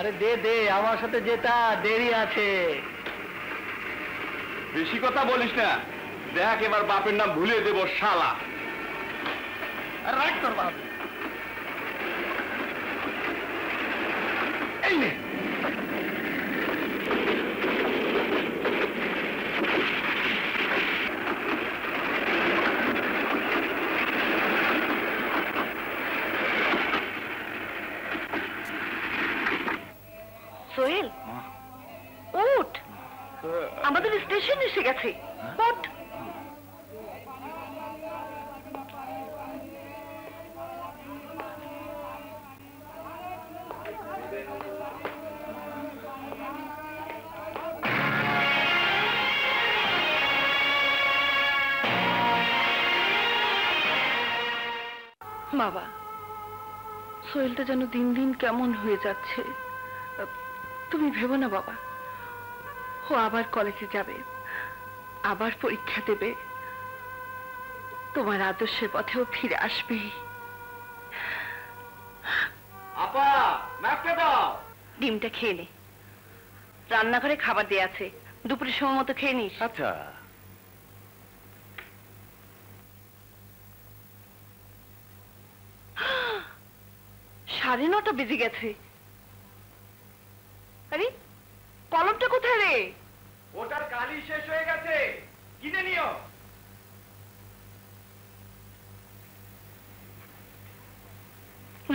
আরে দে দে, আমার সাথে যেটা দেরি আছে। বেশি কথা বলিস না, দেখ এবার বাপের নাম ভুলে দেব শালা। রাখ তোর বাপ। এই নে। সোহেল, উঠ, আমাদের স্টেশন এসে গেছে। উঠ। বাবা, সোহেলটা যেন দিন দিন কেমন হয়ে যাচ্ছে। তুমি ভেবো না বাবা, ও আবার কলেজে যাবে, আবার পরীক্ষা দেবে, তোমার আদর্শের পথেও ফিরে আসবে। আপা, ম্যাপটা দাও। ডিমটা খেয়ে নে, রান্নাঘরে খাবার দেয়া আছে, দুপুরের সময় মতো খেয়ে নিস। আচ্ছা। সাড়ে 9টা বেজে গেছে। আরে কলমটা কোথায় রে? ওটার কালি শেষ হয়ে গেছে, কিনে নিও।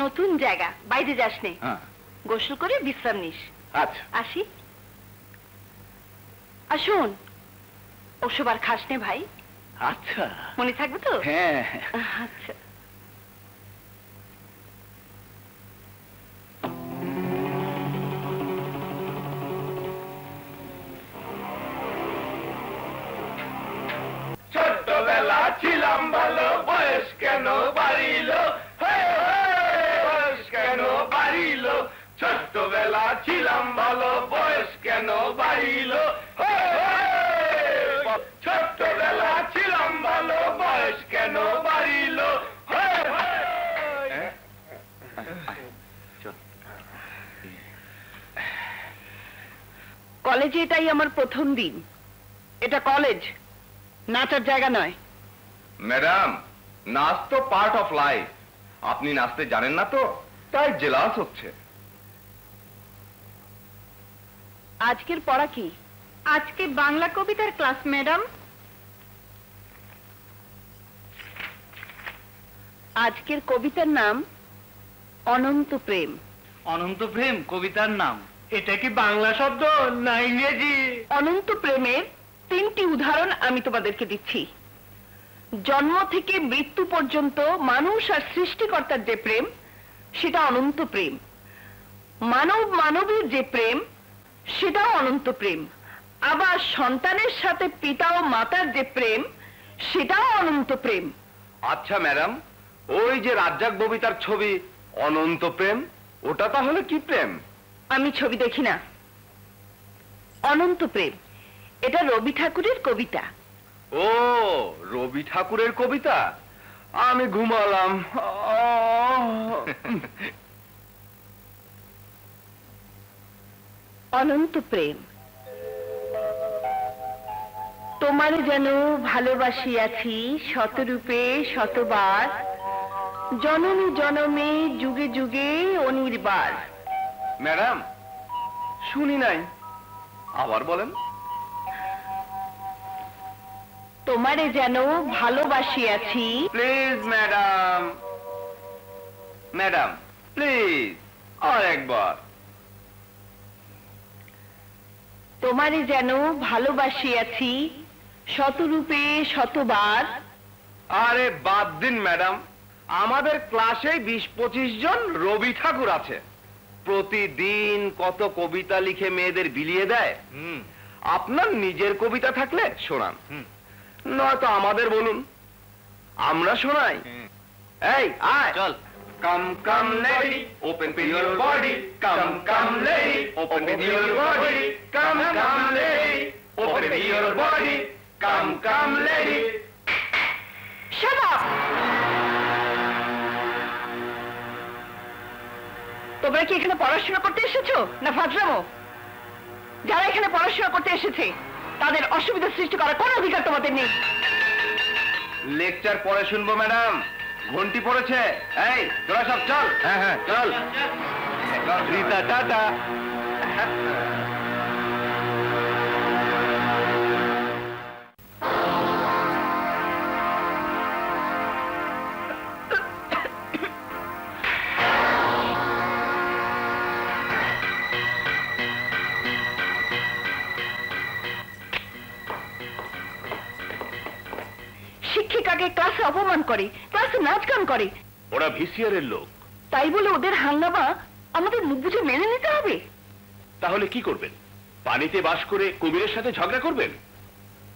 নতুন জায়গা, বাইরে যাস নে, হ্যাঁ। গোসল করে বিশ্রাম নিস। আচ্ছা। আসি। আসুন, ওসব আর খাস নে ভাই, আচ্ছা। মনে থাকবে তো? হ্যাঁ। আচ্ছা। ছোট্টবেলা ছিলাম ভালো, বয়স কেন বাড়িল, বয়স কেন বাড়িল। ছোট্টবেলা ছিলাম ভালো, বয়স কেন বাড়িল, ছোট্টবেলা ছিলাম ভালো, বয়স কেন বাড়িল। কলেজে এটাই আমার প্রথম দিন। এটা কলেজ, নাচার জায়গা নয়। ম্যাডাম, নাচ তো পার্ট অফ লাইফ। আপনি নাচতে জানেন না তো, তাই জেলাস হচ্ছে। আজকের পড়া কি? আজকে বাংলা কবিতার ক্লাস ম্যাডাম। আজকের কবিতার নাম অনন্ত প্রেম। অনন্ত প্রেম কবিতার নাম? এটা কি বাংলা শব্দ না ইংরেজি? অনন্ত প্রেমের 3টি উদাহরণ আমি তোমাদেরকে দিচ্ছি। জন্ম থেকে মৃত্যু পর্যন্ত মানুষ আর সৃষ্টিকর্তার যে প্রেম, সেটা অনন্ত প্রেম। মানব মানবীর যে প্রেম, সেটাও অনন্ত প্রেম। আবার সন্তানের সাথে পিতা ও মাতার যে প্রেম, সেটাও অনন্ত প্রেম। আচ্ছা ম্যাডাম, ওই যে রাজ্জাক ববিতার ছবি অনন্ত প্রেম, ওটা তাহলে কি প্রেম? আমি ছবি দেখি না। অনন্ত প্রেম এটা রবি ঠাকুরের কবিতা। ও, রবি ঠাকুরের কবিতা? আমি ঘুমালাম। অনন্ত প্রেম। তোমারে যেন ভালোবাসিয়াছি শতরূপে শতবার, জনমে জনমে যুগে যুগে অনির্বার। ম্যাডাম, শুনি নাই, আবার বলেন। তোমারে যেন ভালোবাসিয়াছি। প্লিজ ম্যাডাম, ম্যাডাম প্লিজ, আর একবার। তোমারে যেন ভালোবাসিয়াছি শতরূপে শতবার। আরে বাদ দিন ম্যাডাম, আমাদের ক্লাসে 20-25 জন রবি ঠাকুর আছে। প্রতিদিন কত কবিতা লিখে মেয়েদের বিলিয়ে দেয়। আপনার নিজের কবিতা থাকলে শোনান, নয়তো আমাদের বলুন, আমরা শোনাই। এই আয়, চল। Come, come, lady, open with your body. Come, come, lady, open with your body. Come, come, lady, open with your body. Come, come, lady. Shut up! তোমরা কি এখানে পড়াশোনা করতে এসেছো না ফাজলামো? যারা এখানে পড়াশোনা করতে এসেছে তাদের অসুবিধা সৃষ্টি করার কোনো অধিকার তোমাদের নেই। লেকচার পরে শুনবো ম্যাডাম, ঘন্টি পড়েছে। এই তোরা সব চল। হ্যাঁ হ্যাঁ চল। রীতা টাটা। শিক্ষিকাকে ক্লাসে অপমান করে, ক্লাসে নাচ গান করে, ওরা ভিসিআর এর লোক। তাই বলে ওদের হাঙ্গামা আমাদের মুখ বুঝে মেনে নিতে হবে? তাহলে কি করবেন? পানিতে বাস করে কুমিরের সাথে ঝগড়া করবেন?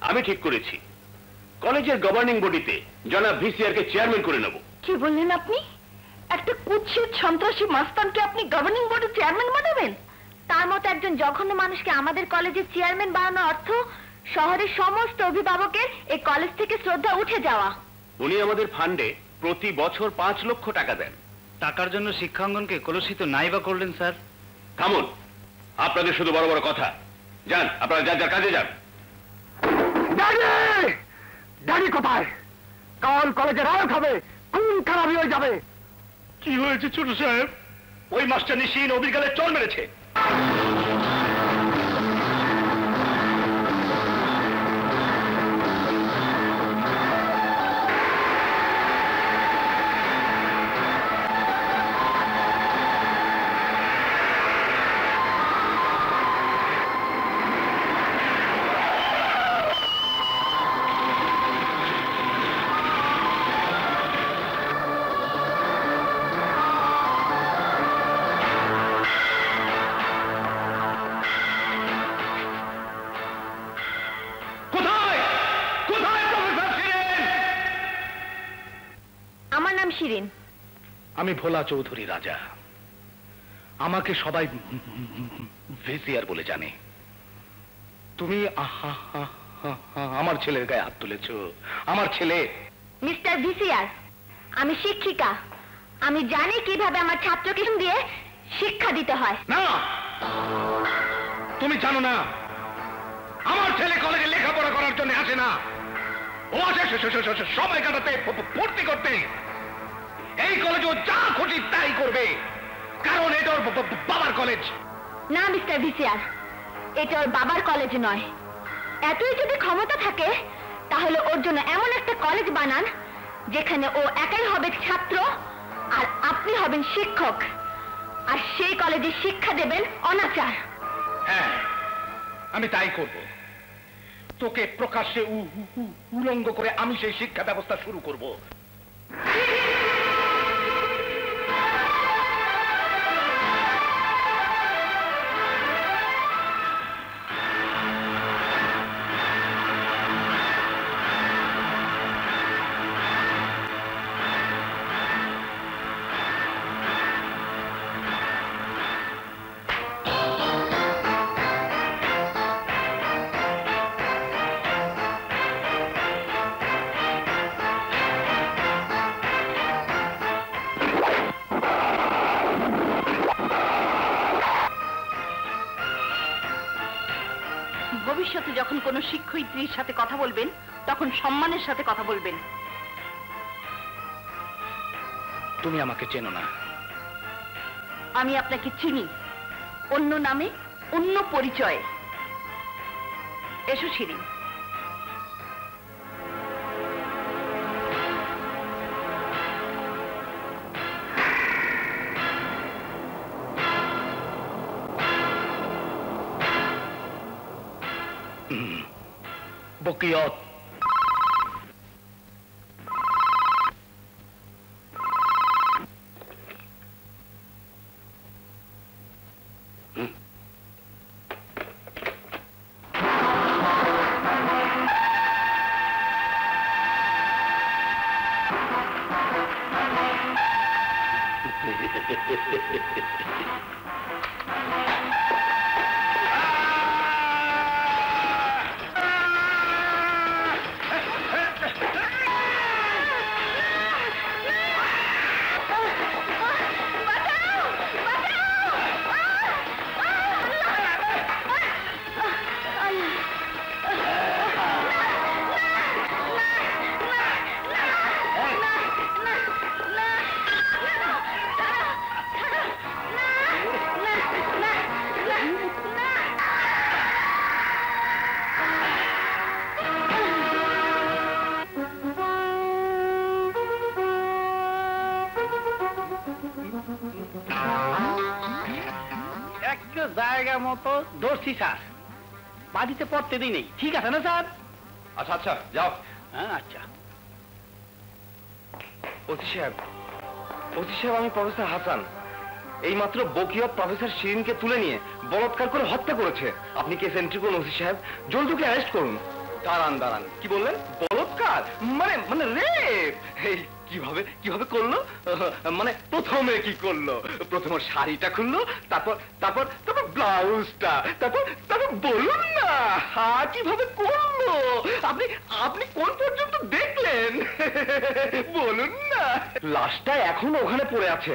আমি ঠিক করেছি, কলেজের গভর্নিং বডিতে জনাব ভিসিআর কে চেয়ারম্যান করে নেব। কি বললেন আপনি? একটা কুৎসিত সন্ত্রাসী মাস্তানকে আপনি গভর্নিং বডির চেয়ারম্যান বানাবেন? তার মতো একজন জঘন্য মানুষকে আমাদের কলেজের চেয়ারম্যান বানানোর অর্থ শহরের সমস্ত অভিভাবকের এই কলেজ থেকে শ্রদ্ধা উঠে যাওয়া। উনি আমাদের ফান্ডে প্রতি বছর 5 লক্ষ টাকা দেন। টাকার জন্য শিক্ষাঙ্গনকে কলুষিত নাই বা করলেন স্যার? থামুন, আপনাদের শুধু বড় বড় কথা। যান, আপনারা যার যার কাজে যান। ড্যাডি কোথায়? কাল কলেজে রায়ত হবে, খুন খারাপই হয়ে যাবে। কি হয়েছে ছোট সাহেব? ওই মাস্টার নিশিন অবিরকালে চল মেরেছে। আমার নাম শিরিন। আমি ভোলা চৌধুরী রাজা। আমাকে সবাই ভিসিআর বলে জানে। তুমি আমার ছেলের গায়ে হাত তুলেছ। আমার ছেলে। মিস্টার ভিসিআর, আমি শিক্ষিকা। আমি জানি কিভাবে আমার ছাত্রকে দিয়ে শিক্ষা দিতে হয়। না, তুমি জানো না, আমার ছেলে কলেজে লেখাপড়া করার জন্য আসে না। ও আসে সময় কাটাতে, ভর্তি করতে। এই কলেজ ও যা খুশি তাই করবে, কারণ এটা ওর বাবার কলেজ। না মিস্টার ভিসিআর, এটা ওর বাবার কলেজ নয়। এতই যদি ক্ষমতা থাকে তাহলে ওর জন্য এমন একটা কলেজ বানান যেখানে ও একাই হবে ছাত্র আর আপনি হবেন শিক্ষক, আর সেই কলেজে শিক্ষা দেবেন অনাচার। হ্যাঁ, আমি তাই করব। তোকে প্রকাশ্যে উলঙ্গ করে আমি সেই শিক্ষা ব্যবস্থা শুরু করব। ভবিষ্যতে যখন কোনো শিক্ষয়িত্রীর সাথে কথা বলবেন তখন সম্মানের সাথে কথা বলবেন। তুমি আমাকে চেনো না। আমি আপনাকে চিনি, অন্য নামে, অন্য পরিচয়ে। এসো শিরিন। বকিয়ত। জায়গা মতো ধরছি স্যার, বাড়িতে পড়তে দিই নেই, ঠিক আছে না স্যার? আচ্ছা আচ্ছা, যাও। হ্যাঁ আচ্ছা। ওসি সাহেব, আমি প্রফেসর হাসান। এইমাত্র বকিয়ত প্রফেসর শিরিনকে তুলে নিয়ে বলাৎকার করে হত্যা করেছে। আপনি কেস এন্ট্রি করুন ওসি সাহেব, জলদুকে অ্যারেস্ট করুন। দাঁড়ান, কি বললেন? বলাৎকার মানে রেপ? কিভাবে করলো? মানে প্রথমে কি করলো? প্রথমে শাড়িটা খুললো, তারপর ব্লাউজটা, তারপর বলুন না কিভাবে করলো? আপনি কোন পর্যন্ত দেখলেন? বলুন না। লাশটা এখনো ওখানে পড়ে আছে।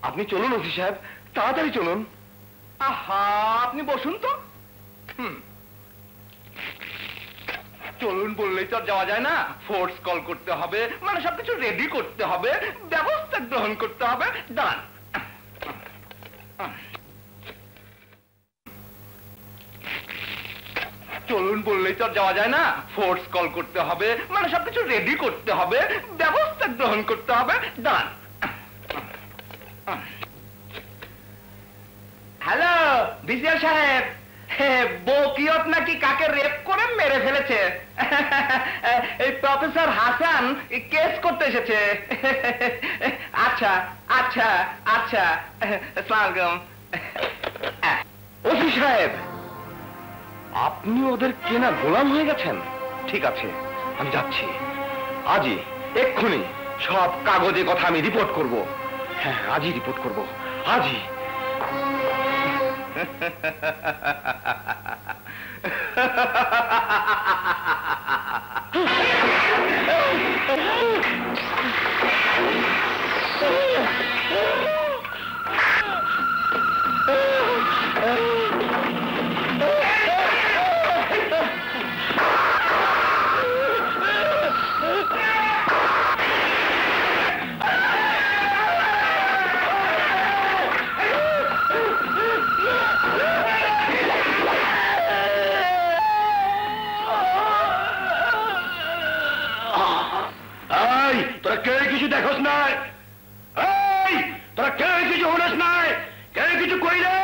আপনি চলুন ওসি সাহেব, তাড়াতাড়ি চলুন। আহা, আপনি বসুন তো। চলুন বললেই তো আর যাওয়া যায় না, ফোর্স কল করতে হবে, মানে সবকিছু রেডি করতে হবে, ব্যবস্থা গ্রহণ করতে হবে। দাঁড়ান। চলুন বললেই তো আর যাওয়া যায় না, ফোর্স কল করতে হবে, মানে সবকিছু রেডি করতে হবে, ব্যবস্থা গ্রহণ করতে হবে। দাঁড়ান। হ্যালো বিসিআর সাহেব, বকিয়ত নাকি কাকে রেপ করে মেরে ফেলেছে। এই প্রফেসর হাসান কেস করতে এসেছে। আচ্ছা, আসসালামু আলাইকুম। ওসি সাহেব, আপনি ওদের কেনা গোলাম হয়ে গেছেন? ঠিক আছে, আমি যাচ্ছি আজই, এক্ষুনি সব কাগজে কথা আমি রিপোর্ট করব। হ্যাঁ, আজই রিপোর্ট করব, আজই। তোরা কেউ কিছু দেখোস নাই? তোরা কেউ কিছু হনস নাই? কেউ কিছু কইলে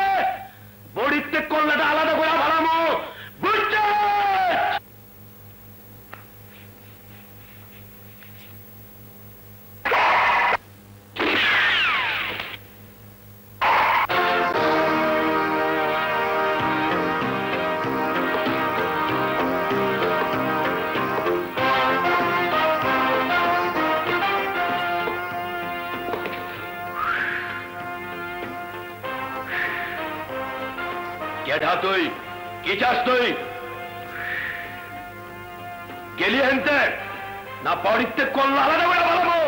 বড়িতে কল্লাটা আলাদা করে ভাড়ামো, বুঝছে? তুই কি চাস? তুই গেলি হেনতে না পরিত্যাগ করলো আলাদা করে ভালো?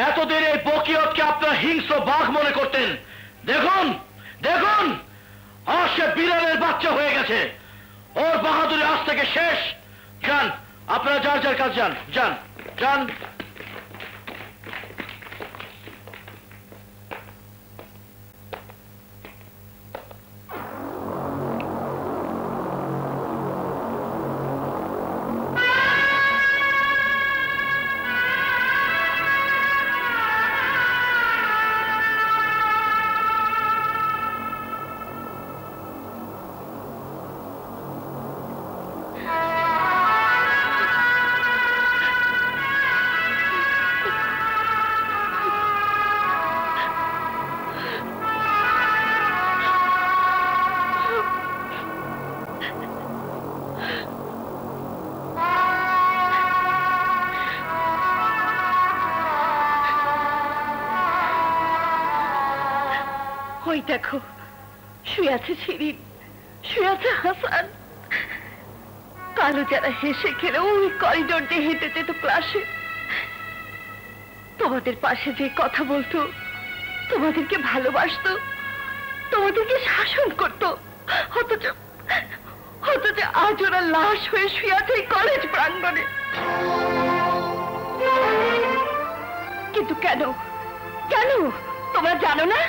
এতদিন এই বকিয়তকে আপনারা হিংস্র বাঘ মনে করতেন। দেখুন দেখুন, আজ সে বিড়ালের বাচ্চা হয়ে গেছে। ওর বাহাদুরি আজ থেকে শেষ। যান আপনারা, যার যার কাজ যান, যান যান। দেখো, শুয়ে আছে শিরিন, শুয়ে আছে হাসান। কালো যারা হেসে খেলে ওই করিডোর দিয়ে হেঁটে যেত ক্লাসে, তোমাদের পাশে যে কথা বলতো, তোমাদেরকে ভালোবাসতো, তোমাদেরকে শাসন করতো, অথচ আজ ওরা লাশ হয়ে শুয়ে আছে এই কলেজ প্রাঙ্গণে। কিন্তু কেন কেন তোমরা জানো না?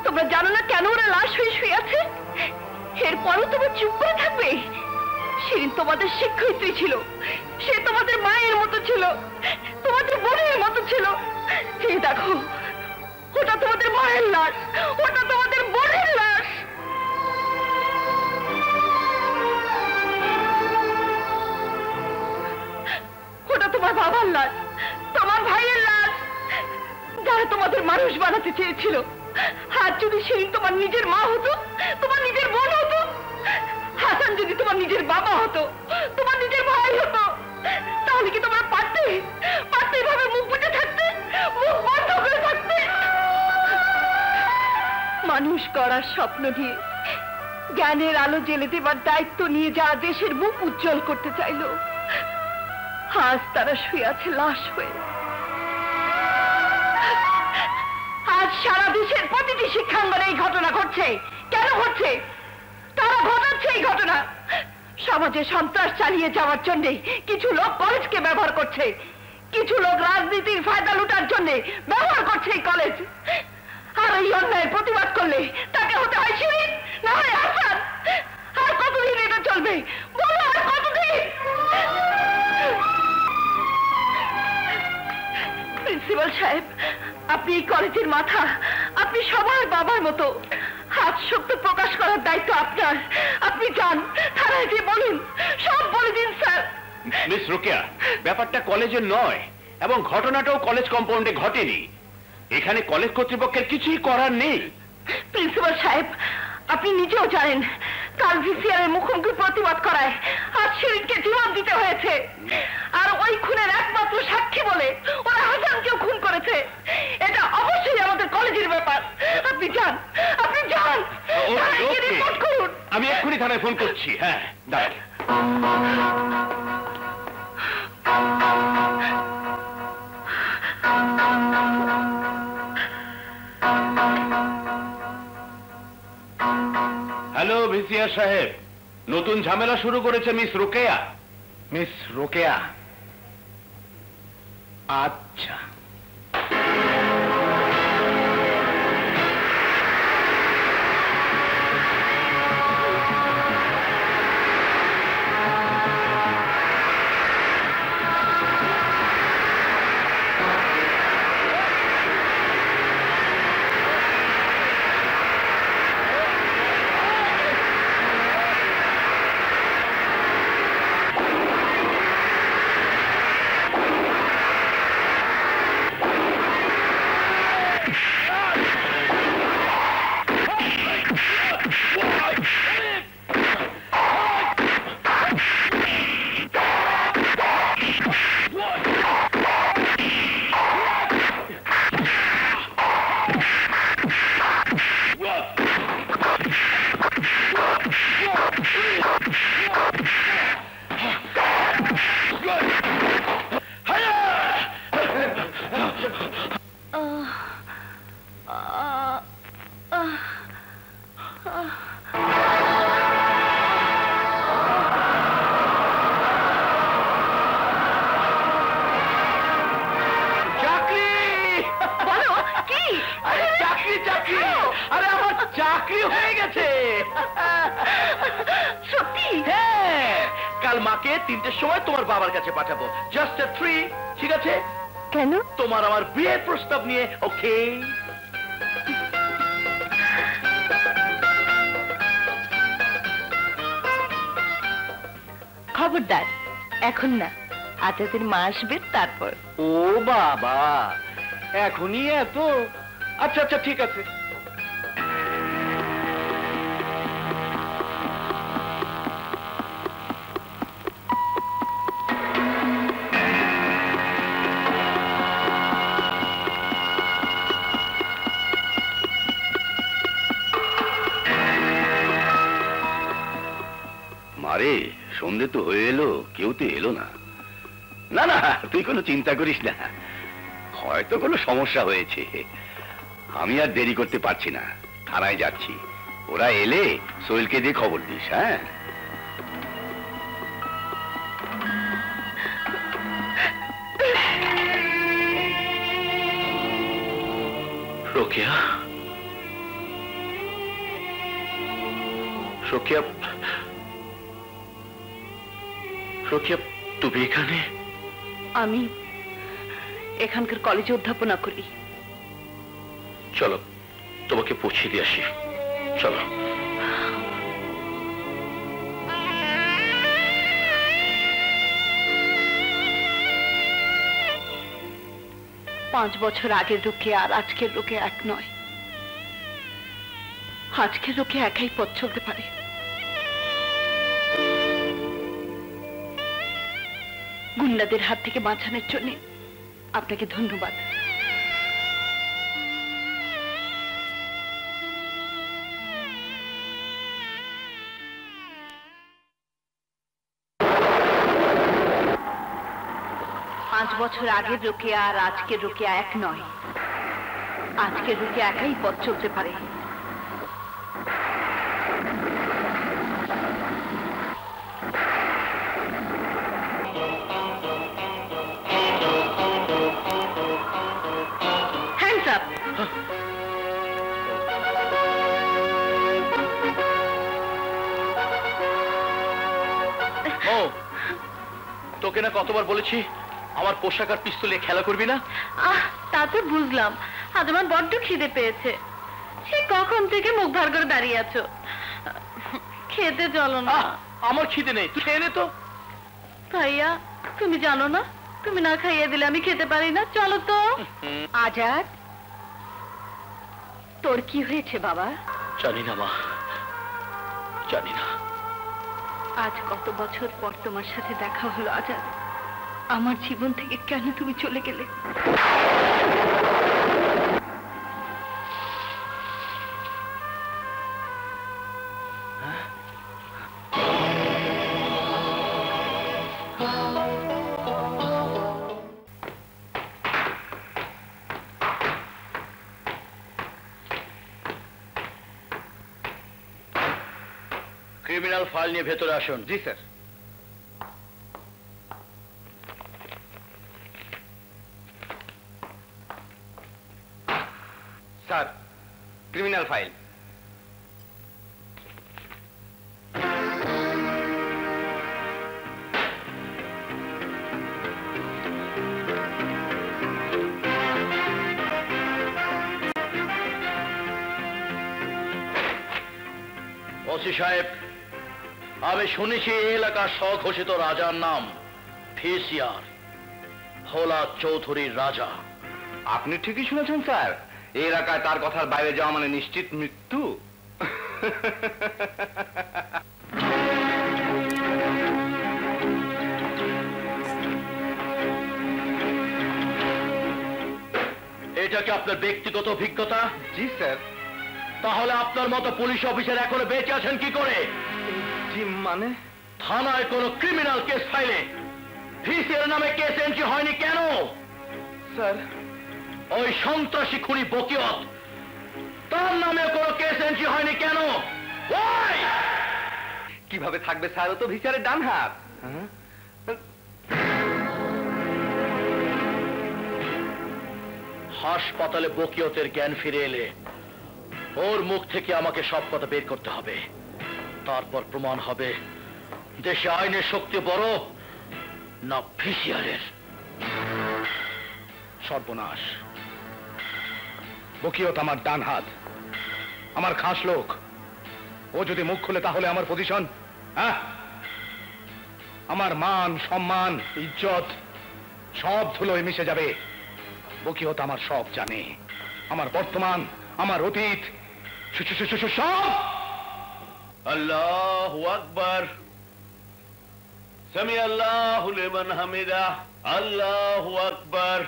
তোমরা জানো না কেন ওরা লাশ হয়ে শুয়ে আছে? এরপরও তোমরা চুপ করে থাকবে? শিরিন তোমাদের শিক্ষয়িত্রী ছিল, সে তোমাদের মায়ের মতো ছিল, তোমাদের বোনের মতো ছিল। এই দেখো, ওটা তোমাদের মায়ের লাশ, ওটা তোমাদের বোনের লাশ। ওটা তোমার বাবার লাশ, তোমার ভাইয়ের লাশ, যারা তোমাদের মানুষ বানাতে চেয়েছিল। আর যদি শিরিন তোমার নিজের মা হতো, তোমার নিজের বোন হতো, হাসান যদি তোমার নিজের বাবা হতো, তোমার নিজের ভাই হতো, তাহলে কি তোমরা পারতে এভাবে মুখ বুজে থাকতে, মুখ বন্ধ করে থাকতে? মানুষ গড়ার স্বপ্ন নিয়ে, জ্ঞানের আলো জ্বেলে দেবার দায়িত্ব নিয়ে যারা দেশের মুখ উজ্জ্বল করতে চাইল, আজ তারা শুয়ে আছে লাশ হয়ে। আজ সারা দেশের প্রতিটি শিক্ষাঙ্গনে এই ঘটনা ঘটছে। কেন ঘটছে? তারা ঘটাচ্ছে এই ঘটনা। সমাজে সন্ত্রাস চালিয়ে যাওয়ার জন্য কিছু লোক কলেজকে ব্যবহার করছে, কিছু লোক রাজনীতির ফায়দা লুটার জন্য ব্যবহার করছে এই কলেজ। আর এই অন্যায়ের প্রতিবাদ করলে তাকে হতে হয় শিরিন, না হয় হাসান। আর কতদিন এটা চলবে বলো? আর কতদিন? প্রিন্সিপাল সাহেব, আপনি এই কলেজের মাথা, আপনি সবার বাবার মতো। আজ সত্য প্রকাশ করার দায়িত্ব আপনার। আপনি যান, থানায় গিয়ে বলুন, সব বলে দিন স্যার। মিস রোকেয়া, ব্যাপারটা কলেজের নয় এবং ঘটনাটাও কলেজ কম্পাউন্ডে ঘটেনি। এখানে কলেজ কর্তৃপক্ষের কিছুই করার নেই। প্রিন্সিপাল সাহেব, আপনি নিজেও জানেন কাল ভিসিআর এর মুখোমুখি প্রতিবাদ করায় আজ শিরিনকে জীবন দিতে হয়েছে। আর ওই খুনের একমাত্র সাক্ষী বলে ওরা হাসানকেও খুন করেছে। এটা অবশ্যই আমাদের কলেজের ব্যাপার। আপনি যান, আপনি যান, রিপোর্ট করুন। আমি এক্ষুনি থানায় ফোন করছি। হ্যাঁ, দাঁড়ান। হ্যালো ভিসিআর সাহেব, নতুন ঝামেলা শুরু করেছে মিস রোকেয়া। মিস রোকেয়া? আচ্ছা। চাকরি হয়ে গেছে। সত্যি? হ্যাঁ, কাল মাকে 3টের সময় তোমার বাবার কাছে পাঠাবো। জাস্ট 3, ঠিক আছে? কেন? তোমার আমার বিয়ের প্রস্তাব নিয়ে। ওকে? খবরদার, এখন না, আচাদের মা আসবে তারপর। ও বাবা, এখনই এত? আচ্ছা আচ্ছা, ঠিক আছে। আরে সন্ধে তো হয়ে এলো, কেউ তো এলো না। না না, তুই কোনো চিন্তা করিস না, হয়তো কোনো সমস্যা হয়েছে। আমি আর দেরি করতে পারছি না, থানায় যাচ্ছি। ওরা এলে সোহেলকে দিয়ে খবর দিস। হ্যাঁ, রোকেয়া, রোকেয়া, রোকেয়া, তুমি এখানে? আমি এখানকার কলেজে অধ্যাপনা করি। চলো তোমাকে পৌঁছে দিয়ে আসি, চলো। পাঁচ বছর আগের লোকে আর আজকের লোকে এক নয়। আজকের লোকে একাই পথ চলতে পারে। গুন্ডাদের হাত থেকে বাঁচানোর জন্য আপনাকে ধন্যবাদ। পাঁচ বছর আগের রোকেয়া আর আজকের রোকেয়া এক নয়। আজকের রোকেয়া একাই পথ চলতে পারে। Hands up. ও, তোকে না কতবার বলেছি আমার পোশাক আর পিস্তলে খেলা করবি না? তা তো বুঝলাম, আজ আমার বড্ড খিদে পেয়েছে। সে কখন থেকে মুখ ভার করে দাঁড়িয়ে আছো, খেতে চলো না। আমার খিদে নেই, তুই খেয়ে নে তো। ভাইয়া, তুমি জানো না, তুমি না খাইয়ে দিলে আমি খেতে পারি না। চলো তো। আজাদ, তোর কি হয়েছে বাবা? জানি না মা, জানি না। আজ কত বছর পর তোমার সাথে দেখা হলো আজাদ। আমার জীবন থেকে কেন তুমি চলে গেলে? ক্রিমিনাল ফাইল নিয়ে ভেতরে আসুন। জি sir. Sir, criminal file. OC সাহেব, আমি শুনেছি এই এলাকার স্বঘোষিত রাজার নাম ভিসিআর, ভোলা চৌধুরীর রাজা। আপনি ঠিকই শুনেছেন স্যার, এই এলাকায় তার কথার বাইরে যাওয়া মানে নিশ্চিত মৃত্যু। এটা কি আপনার ব্যক্তিগত অভিজ্ঞতা? জি স্যার। তাহলে আপনার মতো পুলিশ অফিসার এখনো বেঁচে আছেন কি করে? জি মানে? থানায় কোনো ক্রিমিনাল কেস ফাইলে ভিসিআর নামে কেস এন্ট্রি হয়নি কেন? স্যার, ওই সন্ত্রাসী খুনি বকিয়ত, তার নামে কোনো কেস এন্ট্রি হয়নি কেন? Why? কিভাবে থাকবে স্যার, ও তো ভিসারের ডান হাত। হাসপাতালে বকিয়তের জ্ঞান ফিরে এলে ওর মুখ থেকে আমাকে সব কথা বের করতে হবে। তারপর প্রমাণ হবে দেশে আইনের শক্তি বড় না ভিসিআরের। সর্বনাশ, বকিয়ত আমার ডান হাত, আমার খাস লোক। ও যদি মুখ খুলে তাহলে আমার পজিশন, হ্যাঁ, আমার মান সম্মান ইজ্জত সব ধুলোয় মিশে যাবে। বকিয়ত আমার সব জানে, আমার বর্তমান, আমার অতীত সব। আল্লাহু আকবার, সামি আল্লাহু লিমান হামিদা, আল্লাহু আকবার।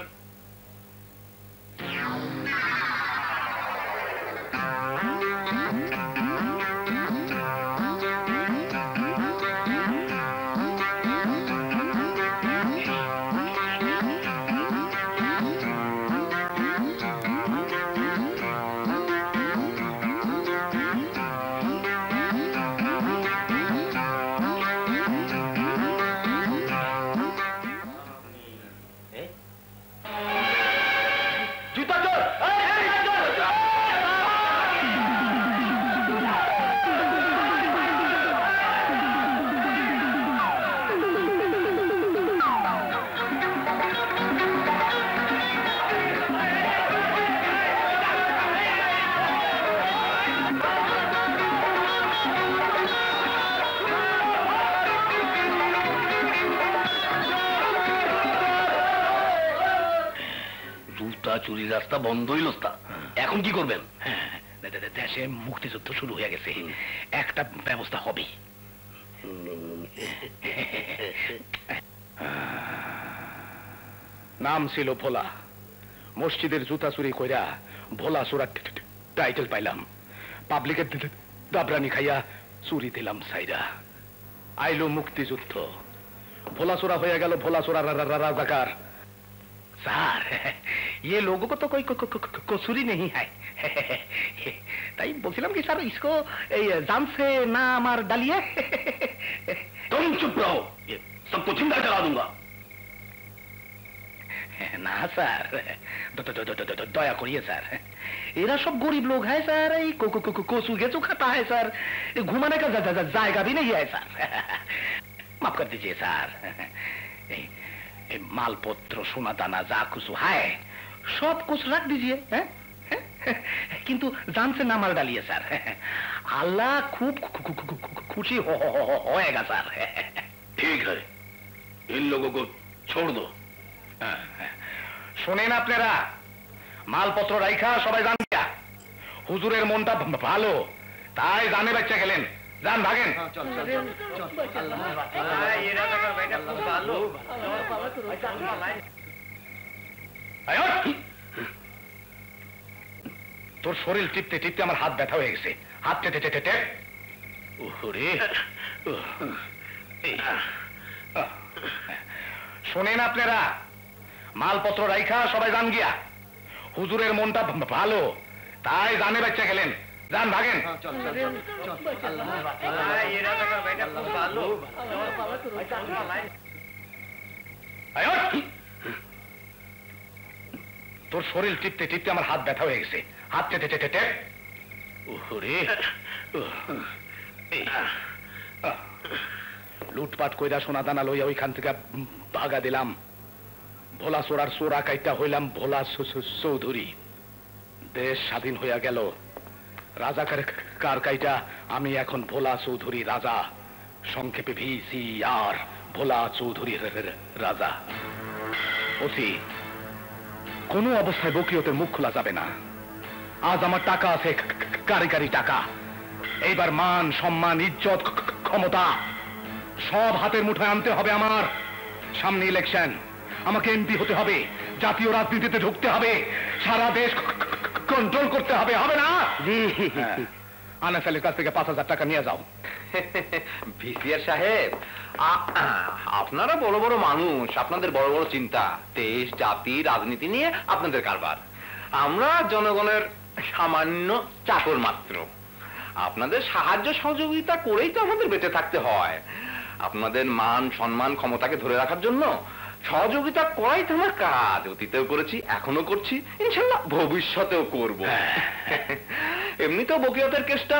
ওস্তাদ, চুরির রাস্তা বন্ধ হইল ওস্তাদ। এখন কি করবেন? দেশে মুক্তিযুদ্ধ শুরু হয়ে গেছে, একটা ব্যবস্থা হবে। নাম ছিল ভোলা। মসজিদের জুতা চুরি কইরা ভোলা চোরার টাইটেল পাইলাম। পাবলিকের দাবরানি খাইয়া চুরি দিলাম সাইরা। আইলো মুক্তিযুদ্ধ, ভোলা চোরা হয়ে গেল ভোলা চোরা রাজাকার। सर ये लोगों को तो कोई कसूरी नहीं है। ताई बोलছিলাম কি স্যার इसको जान से ना मार डालिए। तुम चुप रहो, ये सबको जिंदा जला दूंगा। না স্যার, দয়া করিए স্যার, এরা सब गरीब लोग हैं सर, कोसू गेचू खाता है सर, घुमाने का जाएगा भी नहीं है सर। माफ कर दीजिए सर। मालपत्र सोना दाना जा कुछ है सब कुछ रख दीजिए, किंतु जान से ना मार डालिए सर। अल्लाह खूब खुशी होएगा सर। ठीक है, इन लोगों को छोड़ दो। শোনেন আপনারা, মালপত্র রাইখা সবাই জান গিয়া। হুজুরের মনটা ভালো, তাই জানে বাচ্চা গেলেন। যান ভাগেন। তোর শরীর টিপতে টিপতে আমার হাত ব্যথা হয়ে গেছে। হাত টেটে টেটে টেট। শোনেন আপনারা, মালপত্র রাইখা সবাই জান গিয়া। হুজুরের মনটা ভালো, তাই জানে বাচ্চা গেলেন। যান ভাগেন। তোর শরীর টিপতে টিপতে আমার হাত ব্যথা হয়ে গেছে। হাত টেটে টেটে টেট। লুটপাট কইরা সোনা দানা লইয়া ওইখান থেকে ভাগা দিলাম। ভোলা চোরার চোরা কাইটা হইলাম ভোলা চৌধুরী। দেশ স্বাধীন হইয়া গেল। রাজাকার কার কাইটা আমি এখন ভোলা চৌধুরী রাজা। সংক্ষেপে VCR, ভোলা চৌধুরী রাজা। ওসি, কোন অবস্থায় বকিয়তের মুখ খোলা যাবে না। আজ আমার টাকা আছে, কারি টাকা। এইবার মান সম্মান ইজ্জত ক্ষমতা সব হাতের মুঠোয় আনতে হবে আমার। সামনে ইলেকশন, আমাকে এমপি হতে হবে, জাতীয় রাজনীতিতে ঢুকতে হবে, সারা দেশ কন্ট্রোল করতে হবে, হবে না? আনাস আলীর কাছ থেকে 5,000 টাকা নিয়ে যাও। ভিসিআর সাহেব, আপনারা বড় বড় মানুষ, আপনাদের বড় বড় চিন্তা, দেশ জাতি রাজনীতি নিয়ে আপনাদের কারবার। আমরা জনগণের সামান্য চাকর মাত্র। আপনাদের সাহায্য সহযোগিতা করেই তো আমাদের বেঁচে থাকতে হয়। আপনাদের মান সম্মান ক্ষমতাকে ধরে রাখার জন্য সহযোগিতা করাই তো আমার কাজ। অতীতেও করেছি, এখনো করছি, ইনশাল্লাহ ভবিষ্যতেও করব। এমনিতেও বকিয়তের কেসটা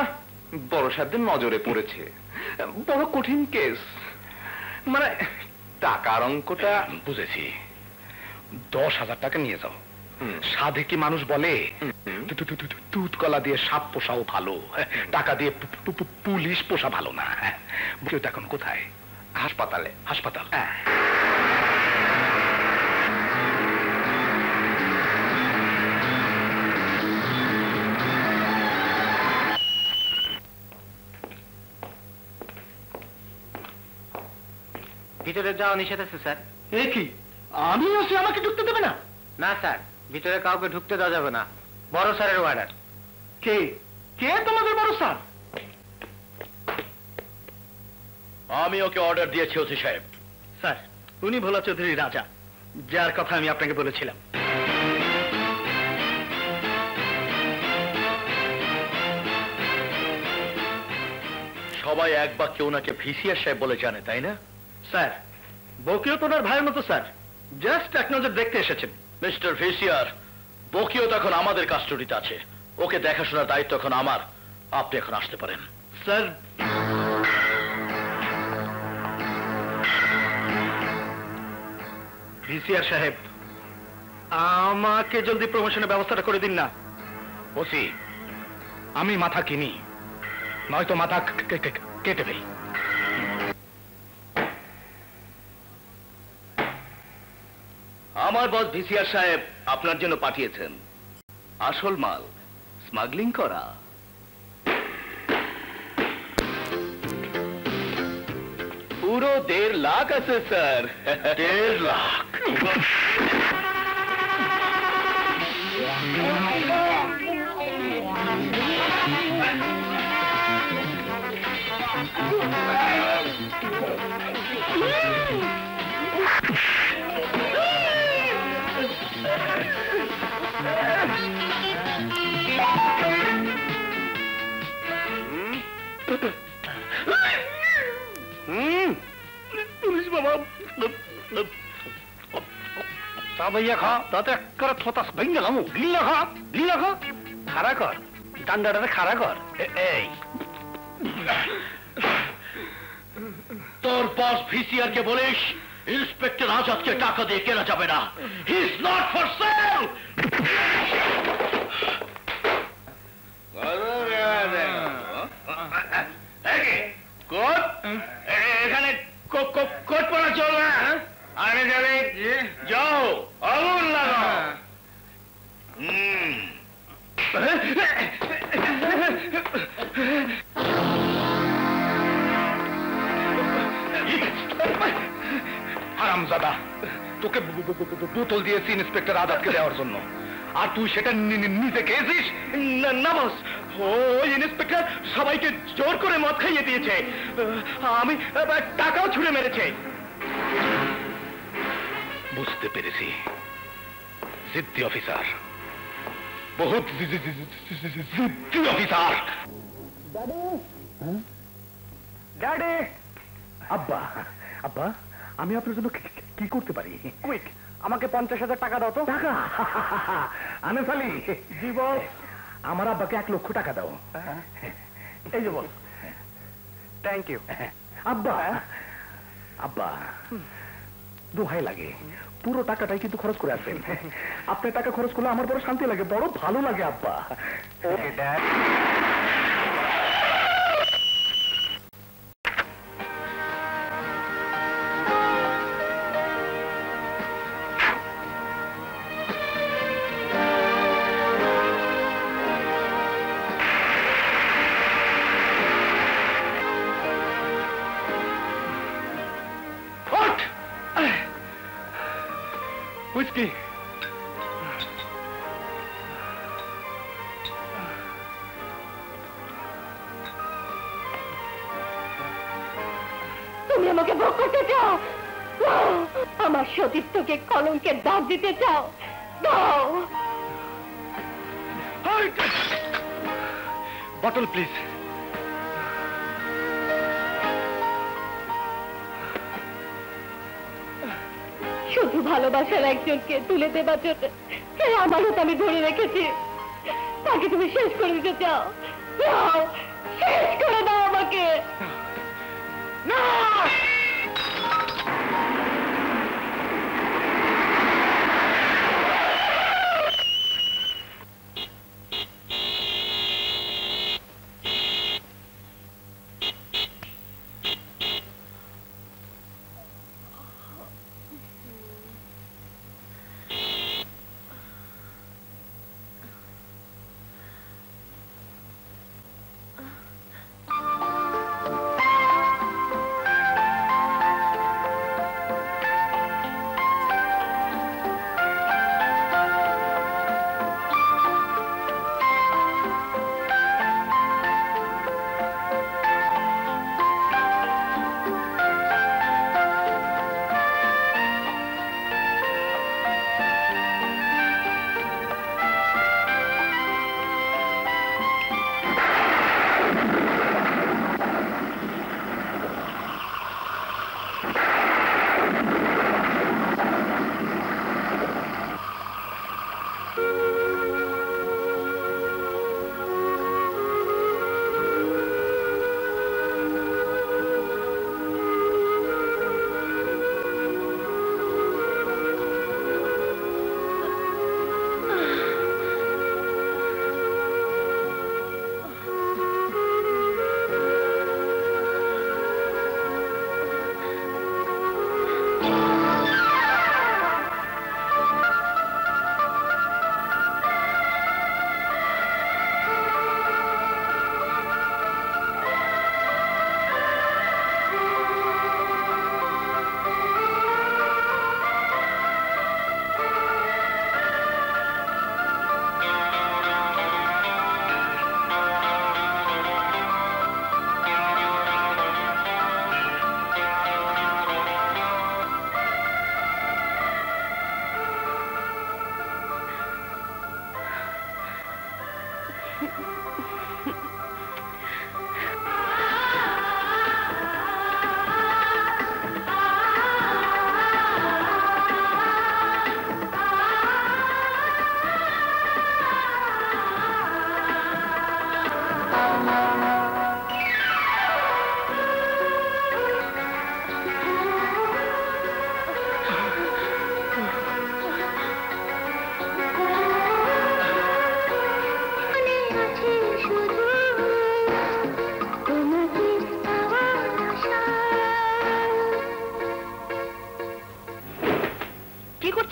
বড় সাহেবদের নজরে পড়েছে। বড় কঠিন কেস, মানে টাকার অঙ্কটা। বুঝেছি, 10,000 টাকা নিয়ে যাও। সাধে কি মানুষ বলে দুধ কলা দিয়ে সাপ পোষাও ভালো, টাকা দিয়ে পুলিশ পোষা ভালো না। বকিয়ত এখন কোথায়? হাসপাতালে। হাসপাতাল? ভিতরে যাওয়া নিষেধ আছে স্যার। এ কি, আমি আছি, আমাকে ঢুকতে দেবে না? না স্যার, ভিতরে কাউকে ঢুকতে দেওয়া যাবে না, বড় স্যারের অর্ডার। কে কে তোমাদের বড় স্যার? আমি ওকে অর্ডার দিয়েছি ওসি সাহেব। স্যার, উনি ভোলা চৌধুরী রাজা, যার কথা আমি আপনাকে বলেছিলাম। সবাই এক বাক্যে ওনাকে ভিসিআর সাহেব বলে জানে, তাই না? স্যার, বকিয়ত ওনার ভাইয়ের মতো স্যার, জাস্ট এক নজর দেখতে এসেছেন। মিস্টার ভিসিআর, বকিয়ত এখন আমাদের কাস্টডিতে আছে, ওকে দেখাশোনার দায়িত্ব এখন আমার। আপনি এখন আসতে পারেন। স্যার, ভিসিআর সাহেব, আমাকে জলদি প্রমোশনের ব্যবস্থাটা করে দিন না। ওসি, আমি মাথা কিনি, নয়তো মাথা কেটে ফেলি। আমার আমার বস ভিসিআর সাহেব আপনার জন্য পাঠিয়েছেন আসল মাল স্মাগলিং করা। পুরো 1.5 লাখ আছে স্যার। 1.5 লাখ? পুলিশ বাবা তা ভাইয়া খা তাতে একটা থতাস ভেঙে গেলাম। গিল্লা খা, গিল্লা খা, খাড়া কর, ডান্ডাটাতে খাড়া কর। এই তোর বস ভিসিআর কে বলিস ইন্সপেক্টর আজাদকে টাকা দিয়ে কেনা যাবে না। He is not for sale. Coat এখানে কোট পরা চলবে না। আরে যাবে যাও আগুন লাগাও। হারামজাদা, তোকে বোতল দিয়েছি ইন্সপেক্টর আজাদকে দেওয়ার জন্য, আর তুই সেটা নিজে খেয়েছিস? না বস, ওই ইন্সপেক্টর সবাইকে জোর করে মদ খাইয়ে দিয়েছে। আমি টাকাও ছুঁড়ে মেরেছে। বুঝতে পেরেছি, জিদ্দি অফিসার, বহুত জিদ্দি অফিসার। ড্যাডি, আব্বা, আব্বা, আমি আপনার জন্য কি করতে পারি? কুইক আমাকে 50,000 টাকা দাও তো। টাকা? আনিস আলী, জি বস। আমার আব্বাকে 1 লক্ষ টাকা দাও। এই যে বস, থ্যাংক ইউ। আব্বা, আব্বা, দোহাই লাগে, পুরো টাকাটাই কিন্তু খরচ করে আসবেন। আপনি টাকা খরচ করলে আমার বড় শান্তি লাগে, বড় ভালো লাগে আব্বা। Okay dad. হুইস্কি। তুমি আমাকে ভোগ করতে চাও? আমার সতীত্বকে কলঙ্কের দাগ দিতে চাও? দাও। Bottle please. শুধু ভালোবাসার একজনকে তুলে দেবার জন্য সেই আমানত আমি ধরে রেখেছি, তাকে তুমি শেষ করে দিতে চাও? দাও, শেষ করে দাও আমাকে। না!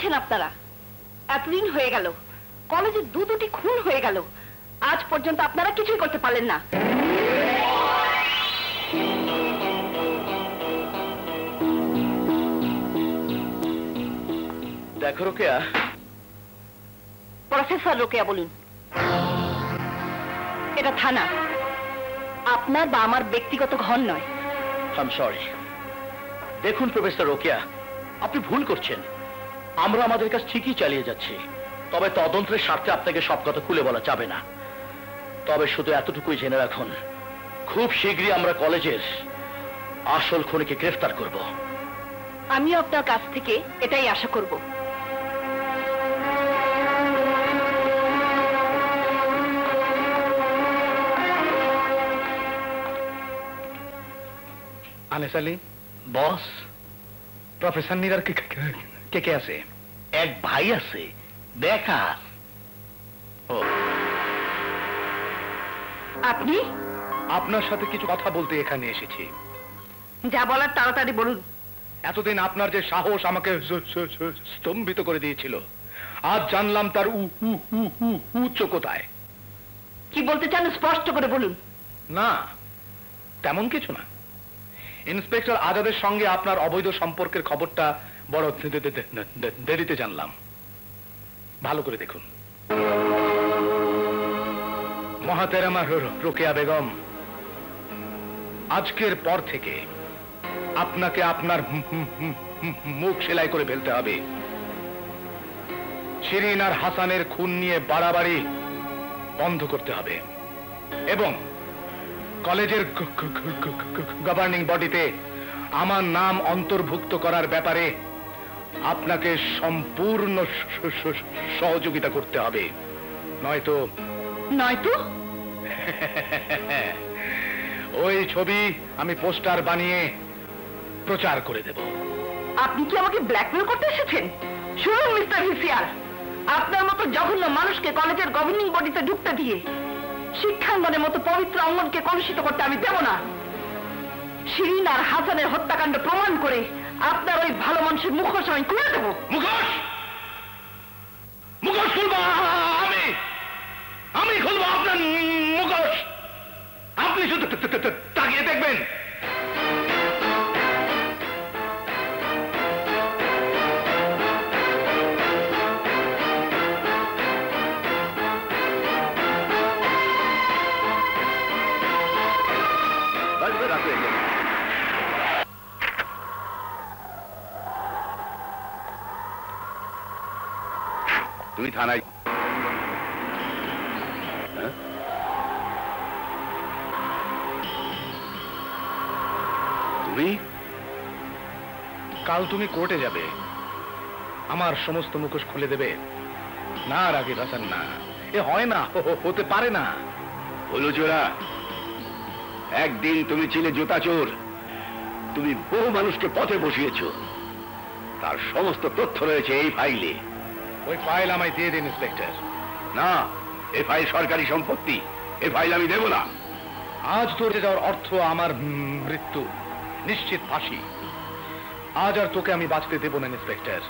করছেন আপনারা? এতদিন হয়ে গেল, কলেজে দুটি খুন হয়ে গেল, আজ পর্যন্ত আপনারা কিছুই করতে পারলেন না। দেখো রোকেয়া, প্রফেসর রোকেয়া বলুন। এটা থানা, আপনার বা আমার ব্যক্তিগত ঘর নয়। I sorry. দেখুন প্রফেসর রোকেয়া, আপনি ভুল করছেন। আমরা আমাদের কাজ ঠিকই চালিয়ে যাচ্ছি, তবে তদন্তের স্বার্থে আপনাকে সব কথা খুলে বলা যাবে না। তবে শুধু এতটুকুই জেনে রাখুন, খুব শীঘ্রই আমরা কলেজের আসল খুনিকে গ্রেফতার করব। আমিও আপনার কাছ থেকে এটাই আশা করব। আনিস আলী, বস, প্রফেসর নীরার কে কে আছে? এক ভাই আছে, বেকার। আপনি? আপনার সাথে কিছু কথা বলতে এখানে এসেছি। যা বলার তাড়াতাড়ি বলুন। এতদিন আপনার যে সাহস আমাকে স্তম্ভিত করে দিয়েছিল, আজ জানলাম তার উচ্চ কোথায়। কি বলতে চান স্পষ্ট করে বলুন। না, তেমন কিছু না। ইন্সপেক্টর আজাদের সঙ্গে আপনার অবৈধ সম্পর্কের খবরটা বড় দেরিতে জানলাম। ভালো করে দেখুন। মহাতেরামা রোকেয়া বেগম, আজকের পর থেকে আপনাকে আপনার মুখ সেলাই করে ফেলতে হবে। শিরিন আর হাসানের খুন নিয়ে বাড়াবাড়ি বন্ধ করতে হবে এবং কলেজের গভর্নিং বডিতে আমার নাম অন্তর্ভুক্ত করার ব্যাপারে আপনাকে সম্পূর্ণ সহযোগিতা করতে হবে, নয়তো ওই ছবি আমি পোস্টার বানিয়ে প্রচার করে দেব। আপনি কি আমাকে ব্ল্যাকমেল করতে এসেছেন? শুনুন মিস্টার ভিসিআর, আপনার মতো জঘন্য মানুষকে কলেজের গভর্নিং বডিতে ঢুকতে দিয়ে শিক্ষাঙ্গনের মতো পবিত্র অঙ্গনকে কলুষিত করতে আমি দেব না। শিরিন আর হাসানের হত্যাকাণ্ড প্রমাণ করে আপনার ওই ভালো মানুষের মুখোশ আমি খুলে দেব। মুখোশ খুলব আমি খুলবো আপনার মুখোশ। আপনি শুধু তাকিয়ে দেখবেন। তুমি থানায় কাল তুমি কোর্টে যাবে, আমার সমস্ত মুখোশ খুলে দেবে। না রাগিব হাসান, না, এ হয় না, হতে পারে না। হলো চোরা, একদিন তুমি ছিলে জুতা চোর, তুমি বহু মানুষকে পথে বসিয়েছ, তার সমস্ত তথ্য রয়েছে এই ফাইলে। ওই ফাইল আমায় দিয়ে দিন ইন্সপেক্টর। না, এই ফাইল সরকারি সম্পত্তি, এই ফাইল আমি দেব না। আজ তোরে যাওয়ার অর্থ আমার মৃত্যু, নিশ্চিত ফাঁসি। আজ আর তোকে আমি বাঁচতে দেব না ইন্সপেক্টর।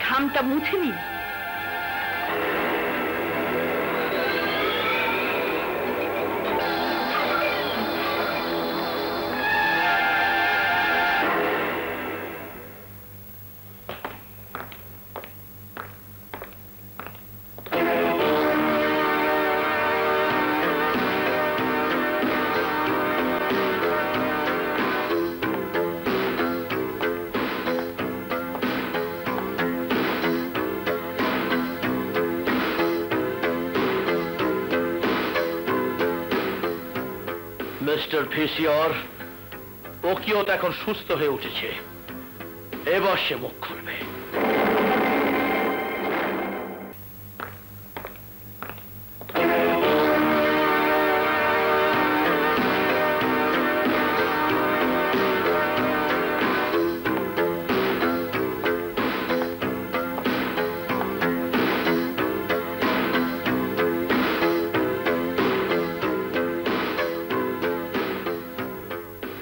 ঘামটা মুছে নিন। মিস্টার ভিসিআর, বকিয়ত এখন সুস্থ হয়ে উঠেছে, এবার সে মুখ খুলবে।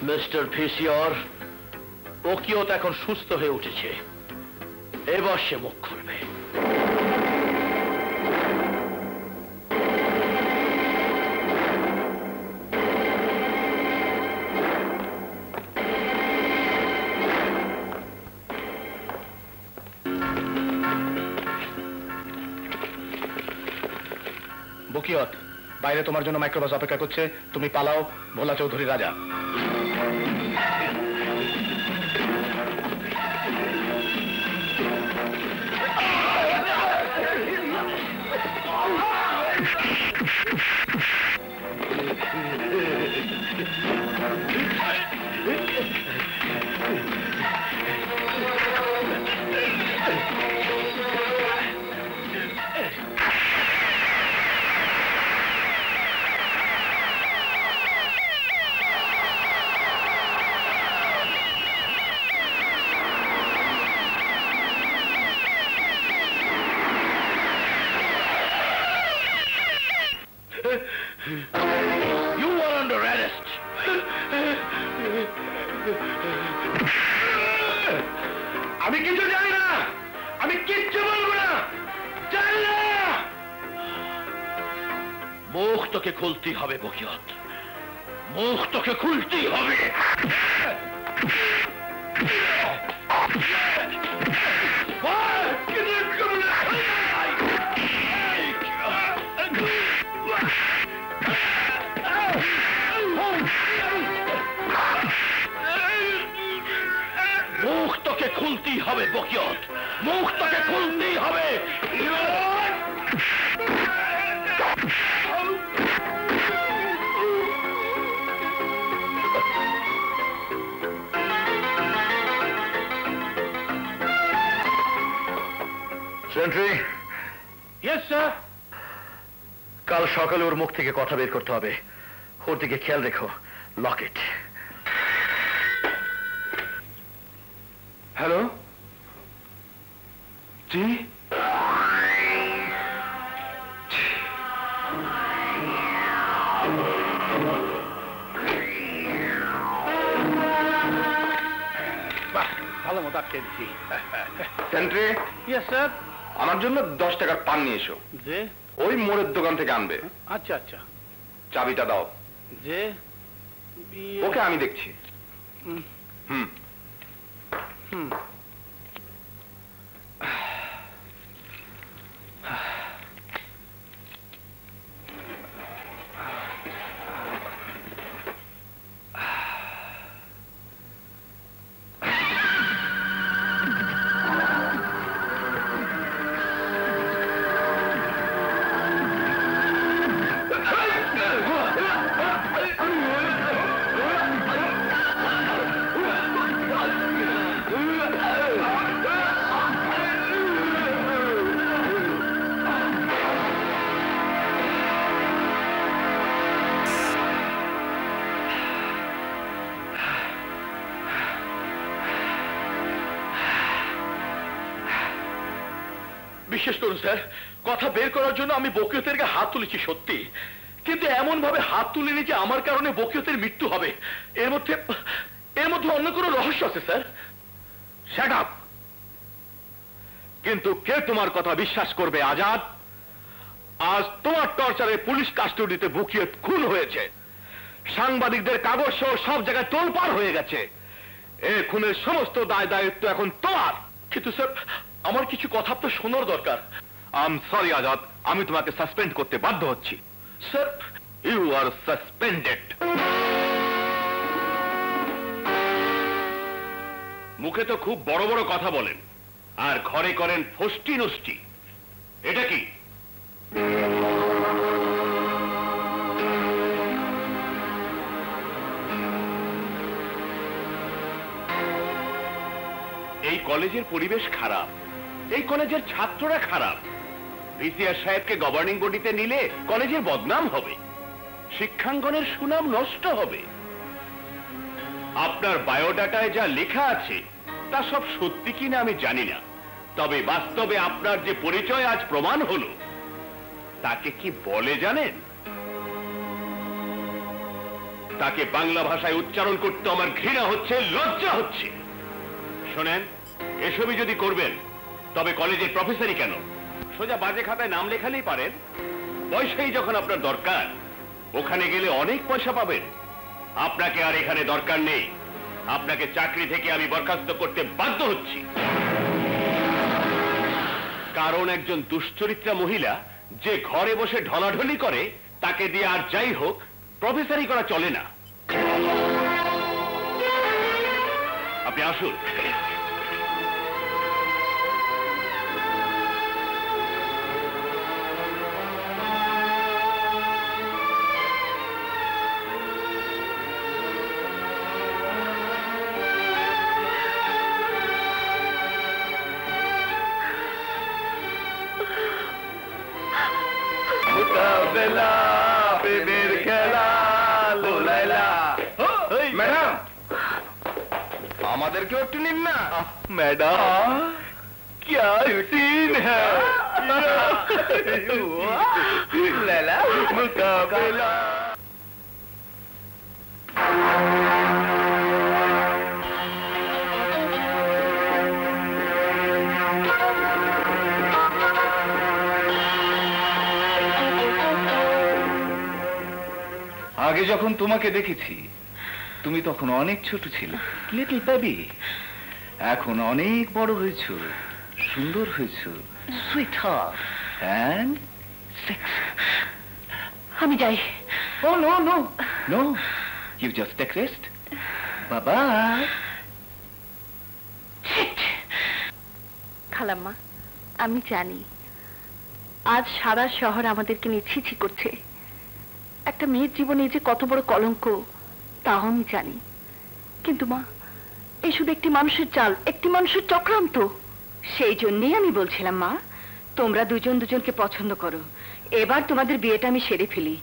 মিস্টার ভিসিআর, বকিয়ত এখন সুস্থ হয়ে উঠেছে, এবার সে মুখ খুলবে। বকিয়ত, বাইরে তোমার জন্য মাইক্রোবাস অপেক্ষা করছে, তুমি পালাও। ভোলা চৌধুরী রাজা। You are under arrest. আমি কিছু জানি না, আমি কিচ্ছু বলবো না, জানি না। মুখ তোকে খুলতেই হবে বকিয়ত, মুখ তোকে খুলতেই হবে। মুখ তোকে খুলতেই হবে বকিয়ত, মুখ তোকে খুলতেই হবে। সেন্ট্রি। Yes sir. কাল সকালে ওর মুখ থেকে কথা বের করতে হবে, ওর দিকে খেয়াল রেখো। লক ইট। হ্যালো, জি। ভালো মতো আটকে দিচ্ছি। Sentry, yes sir. আমার জন্য 10 টাকার পান নিয়ে এসো। যে ওই মোড়ের দোকান থেকে আনবে। আচ্ছা আচ্ছা। চাবিটা দাও। যে ওকে আমি দেখছি। হুম। হুম। হুম। বিশ্বাস করুন স্যার, কথা বের করার জন্য আমি বকিয়তের গায়ে হাত তুলেছি সত্যি, কিন্তু এমন ভাবে হাত তুলিনি যে আমার কারণে বকিয়তের মৃত্যু হবে। এর মধ্যে অন্য কোনো রহস্য আছে স্যার। Shut up. কিন্তু কে তোমার কথা বিশ্বাস করবে আজাদ? আজ তোমার টর্চারে পুলিশ কাস্টডিতে বকিয়ত খুন হয়েছে, সাংবাদিকদের কাগজ সহ সব জায়গায় তোলপাড় হয়ে গেছে। এ খুনের সমস্ত দায় দায়িত্ব এখন তোমার। কিন্তু স্যার, আমার কিছু কথা আপনার শোনার দরকার। আই এম সরি আজাদ, আমি তোমাকে সাসপেন্ড করতে বাধ্য হচ্ছি। Sir, you are suspended. মুখে তো খুব বড় বড় কথা বলেন, আর ঘরে করেন ফষ্টি নষ্টি। এটা কি? কলেজের পরিবেশ খারাপ, এই কলেজের ছাত্ররা খারাপ। ভিসিআর সাহেবকে গভর্নিং বডিতে নিলে কলেজের বদনাম হবে, শিক্ষাঙ্গনের সুনাম নষ্ট হবে। আপনার বায়োডাটায় যা লেখা আছে তা সব সত্যি কিনা আমি জানি না, তবে বাস্তবে আপনার যে পরিচয় আজ প্রমাণ হলো, তাকে কি বলে জানেন? তাকে বাংলা ভাষায় উচ্চারণ করতে আমার ঘৃণা হচ্ছে, লজ্জা হচ্ছে। শোনেন, এসবই যদি করবেন তবে কলেজের প্রফেসরই কেন, সোজা বাজে খাতায় নাম লেখালেই পারেন। পয়সাই যখন আপনার দরকার, ওখানে গেলে অনেক পয়সা পাবেন। আপনাকে আর এখানে দরকার নেই, আপনাকে চাকরি থেকে আমি বরখাস্ত করতে বাধ্য হচ্ছি। কারণ একজন দুশ্চরিত্রা মহিলা যে ঘরে বসে ঢলাঢলি করে, তাকে দিয়ে আর যাই হোক প্রফেসরই করা চলে না। আপনি আসুন। ম্যাডাম, আমাদেরকেও একটু নিন না। ম্যাডাম, क्या रूटीन है, लैला मुकाबला। আগে যখন তোমাকে দেখেছি তুমি তখন অনেক ছোট ছিলে, লিটল বেবি। এখন অনেক বড় হয়েছো, সুন্দর হয়েছো, সুইট হার্ট এন্ড সেক্স। আমি যাই। Oh no no no, you just take rest. বাবা। খালাম্মা, আমি জানি আজ সারা শহর আমাদেরকে নিয়ে ছিছি করছে। একটা মেয়ের জীবনে যে কত বড় কলঙ্ক তাও আমি জানি, কিন্তু মা, এই শুধু একটি মানুষের চাল, একটি মানুষের চক্রান্ত। সেই জন্যই আমি বলছিলাম মা, তোমরা দুজন দুজনকে পছন্দ করো, এবার তোমাদের বিয়েটা আমি সেরে ফেলি,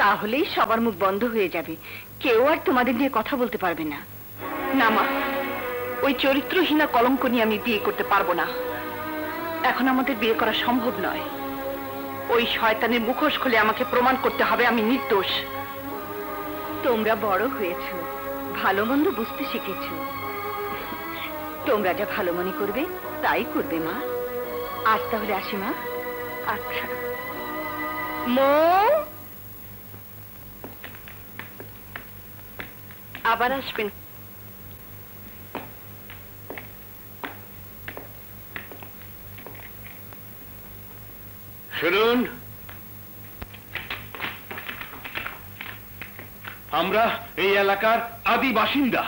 তাহলেই সবার মুখ বন্ধ হয়ে যাবে, কেউ আর তোমাদের নিয়ে কথা বলতে পারবে না। না মা, ওই চরিত্রহীনা কলঙ্ক নিয়ে আমি বিয়ে করতে পারবো না। এখন আমাদের বিয়ে করা সম্ভব নয়। ওই শয়তানের মুখোশ খুলে আমাকে প্রমাণ করতে হবে আমি নির্দোষ। তোমরা বড় হয়েছো, ভালো মন্দ বুঝতে শিখেছো, তোমরা যা ভালো মনে করবে তাই করবে মা। আজ তাহলে আসি মা। আচ্ছা মো, আবার আসবেন। শুনুন, আমরা এই এলাকার আদি বাসিন্দা,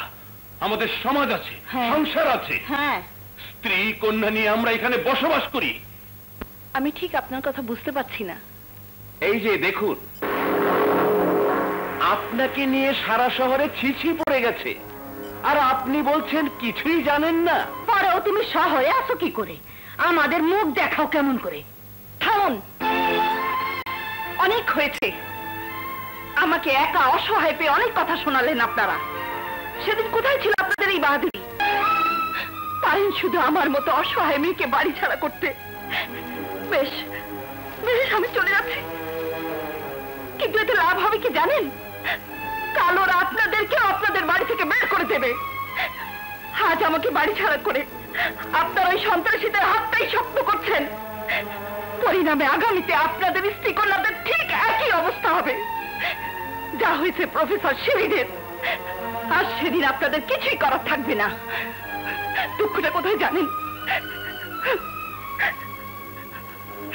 আমাদের সমাজ আছে, সংসার আছে, হ্যাঁ, স্ত্রী কন্যা নিয়ে আমরা এখানে বসবাস করি। আমি ঠিক আপনার কথা বুঝতে পারছি না। এই যে দেখুন, আপনাকে নিয়ে সারা শহরে ছিছি পড়ে গেছে, আর আপনি বলছেন কিছুই জানেন না। পরেও তুমি শহরে আসো কি করে? আমাদের মুখ দেখাও কেমন করে? থামুন, অনেক হয়েছে। আমাকে একা অসহায় পেয়ে অনেক কথা শোনালেন আপনারা। সেদিন কোথায় ছিল আপনাদের এই বাহাদুরি? পারেন শুধু আমার মতো অসহায় মেয়েকে বাড়ি ছাড়া করতে? বেশ বেশ, আমি চলে যাচ্ছি, কিন্তু এতে লাভ হবে কি জানেন? কাল ওরা আপনাদেরকে আপনাদের বাড়ি থেকে বের করে দেবে। আজ আমাকে বাড়ি ছাড়া করে আপনারা ওই সন্ত্রাসীদের হাতটাই শক্ত করছেন, পরিণামে আগামীতে আপনাদের স্ত্রী কন্যাদের ঠিক একই অবস্থা হবে যা হয়েছে প্রফেসর শিবিরের। আর সেদিন আপনাদের কিছুই করার থাকবে না। দুঃখটা কোথায় জানেন?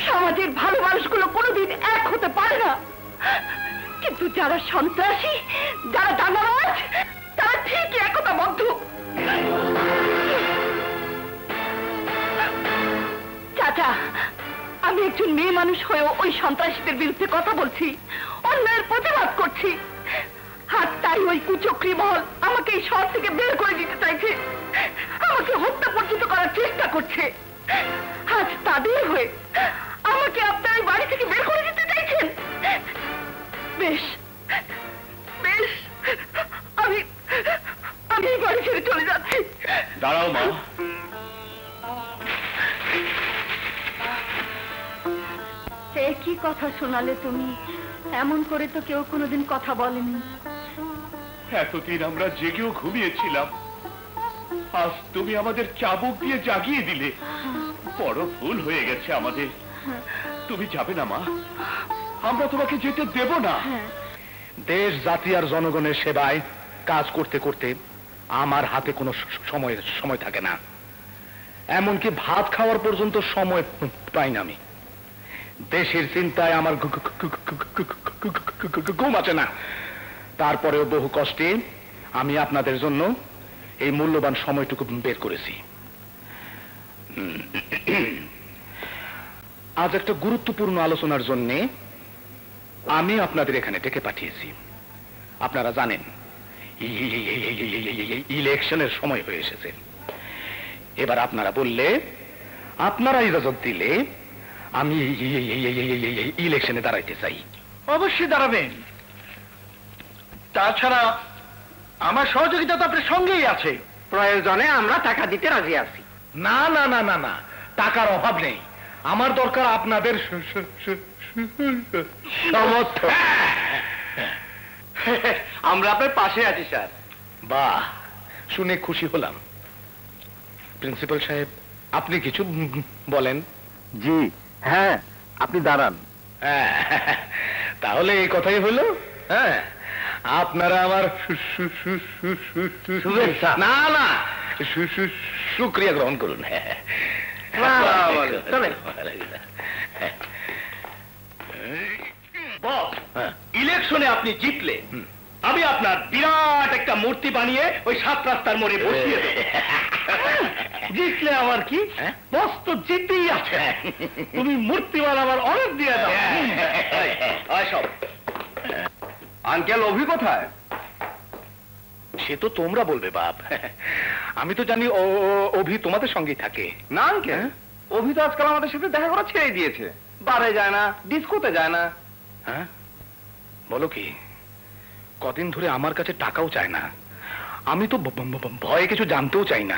সমাজের ভালো মানুষগুলো কোনোদিন এক হতে পারে না, কিন্তু যারা সন্ত্রাসী, যারা দাঙ্গাবাজ, তারা ঠিকই একতাবদ্ধ। চাচা, আমি একজন মেয়ে মানুষ হয়েও ওই সন্ত্রাসীদের বিরুদ্ধে কথা বলছি, অন্যায়ের প্রতিবাদ করছি। আর তাই ওই কুচক্রী মহল আমাকে এই শহর থেকে বের করে দিতে চাইছে। আমাকে হত্যা পর্যন্ত করার চেষ্টা করছে। আজ তাদের হয়ে আমাকে আপনার এই বাড়ি থেকে বের করে দিতে চাইছেন? বেশ বেশ, আমি আমি এই বাড়ি ছেড়ে চলে যাচ্ছি। দাঁড়াও মা। কি কথা শোনালে তুমি? এমন করে তো কেউ কোনোদিন কথা বলেনি। এতদিন আমরা জেগেও ঘুমিয়েছিলাম, আজ তুমি আমাদের চাবুক দিয়ে জাগিয়ে দিলে। বড় ভুল হয়ে গেছে আমাদের। তুমি যাবে না মা, আমরা তোমাকে যেতে দেব না। দেশ জাতি আর জনগণের সেবায় কাজ করতে করতে আমার হাতে কোনো সময় থাকে না। এমনকি ভাত খাওয়ার পর্যন্ত সময় পাই না। আমি দেশের চিন্তায় আমার ঘুম আছে না। তারপরেও বহু কষ্টে আমি আপনাদের জন্য এই মূল্যবান সময়টুকু বের করেছি। আজ একটা গুরুত্বপূর্ণ আলোচনার জন্য আমি আপনাদের এখানে ডেকে পাঠিয়েছি। আপনারা জানেন ইলেকশনের সময় হয়ে এসেছে। এবার আপনারা বললে, আপনারা ইজাজত দিলে আমি ইলেকশনে দাঁড়াইতে চাই। অবশ্যই দাঁড়াবেন। তাছাড়া আমার সহযোগিতা তো আপনার সঙ্গেই আছে। প্রয়োজনে আমরা টাকা দিতে রাজি আছি। না না না না না, টাকার অভাব নেই। আমার দরকার আপনাদের সমর্থন। আমরা আপনার পাশে আছি স্যার। বাহ, শুনে খুশি হলাম। প্রিন্সিপাল সাহেব, আপনি কিছু বলেন। জি হ্যাঁ, আপনি দাঁড়ান। তাহলে এই কথাই হলো। হ্যাঁ, আপনারা আমার শুভেচ্ছা। না না, শুক্রিয়া গ্রহণ করুন। চলেন। বস, ইলেকশনে আপনি জিতলে আমি আপনার বিরাট একটা মূর্তি বানিয়ে ওই 7 রাস্তার মোড়ে বসিয়ে দেব। জিতলে আমার কি, বস তো জিতেই আছে। তুমি মূর্তি বানাবার অনেক দিয়ে দাও। সব আঙ্কেল অভি কোথায়? সে তো তোমরা বলবে বাপ। আমি তো জানি অভি তোমাদের সঙ্গেই থাকে। না আঙ্কেল, অভি তো আজকাল আমাদের সাথে দেখা করা ছেড়ে দিয়েছে। বারে যায় না, ডিস্কোতে যায় না। হ্যাঁ, বলো কি? কদিন ধরে আমার কাছে টাকাও চায় না। আমি তো ভয়ে কিছু জানতেও চাই না।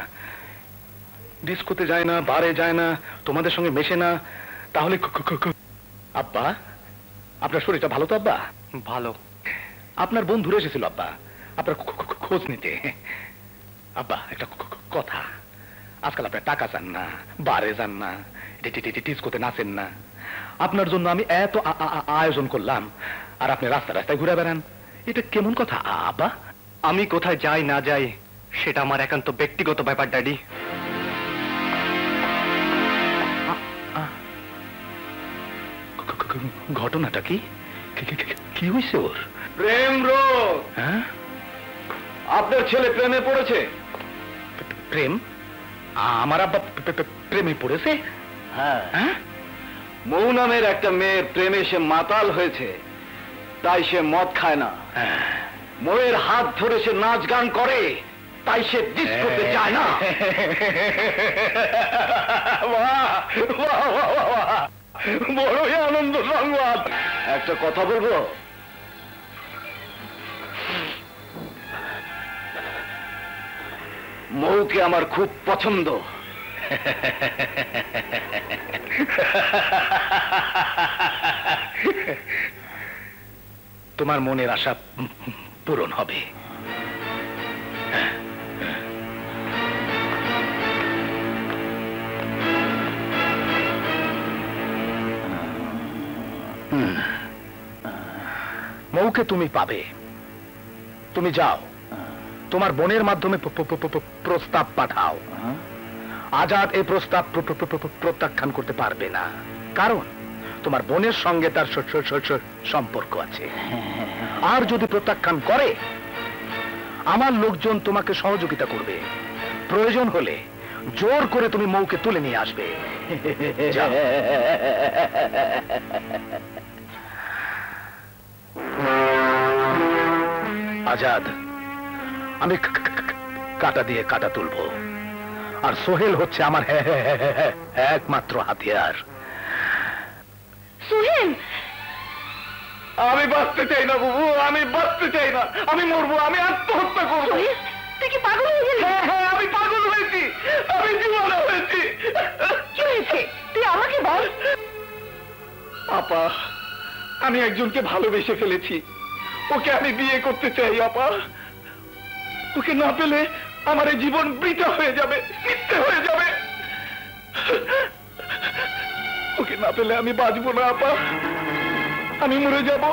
ডিস্কোতে যায় না, বারে যায় না, তোমাদের সঙ্গে মেশে না। তাহলে আব্বা, আপনার শরীরটা ভালো তো আব্বা? ভালো। আপনার বন্ধুরা এসেছিল আব্বা আপনার খোঁজ নিতে। আব্বা, একটা কথা, আজকাল আপনার টাকা চান না, বারে যান না, ডিস্কোতে নাচেন না। আপনার জন্য আমি এত আয়োজন করলাম, আর আপনি রাস্তা রাস্তায় ঘুরে বেড়ান। এটা কেমন কথা আব্বা? আমি কোথায় যাই না যাই সেটা আমার একান্ত ব্যক্তিগত ব্যাপার ড্যাডি। ঘটনাটা কি? কি হয়েছে ওর? প্রেম রোগ। হ্যাঁ, আপনার ছেলে প্রেমে পড়েছে। প্রেম? আমার আব্বা প্রেমে পড়েছে? হ্যাঁ, হ্যাঁ, মৌ নামের একটা মেয়ের প্রেমে সে মাতাল হয়েছে, তাই সে মদ খায় না। হ্যাঁ। মৌয়ের হাত ধরে সে নাচ গান করে, তাই সে ডিস্কোতে যায় না। বড়ই আনন্দ সংবাদ। একটা কথা বলবো, মৌকে আমার খুব পছন্দ। তোমার মনের আশা পূরণ হবে। মৌকে তুমি পাবে। তুমি যাও, তোমার বোনের মাধ্যমে প্রস্তাব পাঠাও। আজাদ এই প্রস্তাব প্রত্যাখ্যান করতে পারবে না, কারণ তোমার বোনের সঙ্গে তার সম্পর্ক আছে। আর যদি প্রত্যাখ্যান করে, আমার লোকজন তোমাকে সহযোগিতা করবে। প্রয়োজন হলে জোর করে তুমি মৌকে তুলে নিয়ে আসবে। যাও। আজাদ, আমি কাটা দিয়ে কাটা তুলবো। আর সোহেল হচ্ছে আমার একমাত্র হাতিয়ার। সোহেল, আমি বাঁচতে চাই না বাবু, আমি বাঁচতে চাই না, আমি মরবো, আমি আত্মহত্যা করবো। সোহেল, তুই কি পাগল হয়ে গেলি? হ্যাঁ হ্যাঁ, আমি পাগল হয়েছি, আমি দিওয়ানা হয়েছি। কি হয়েছে তুই আমাকে বল। আপা, আমি একজনকে ভালোবেসে ফেলেছি, ওকে আমি বিয়ে করতে চাই আপা। ওকে না পেলে আমার এই জীবন বৃথা হয়ে যাবে, মিথ্যে হয়ে যাবে। ওকে না পেলে আমি বাঁচবো না আপা, আমি মরে যাব,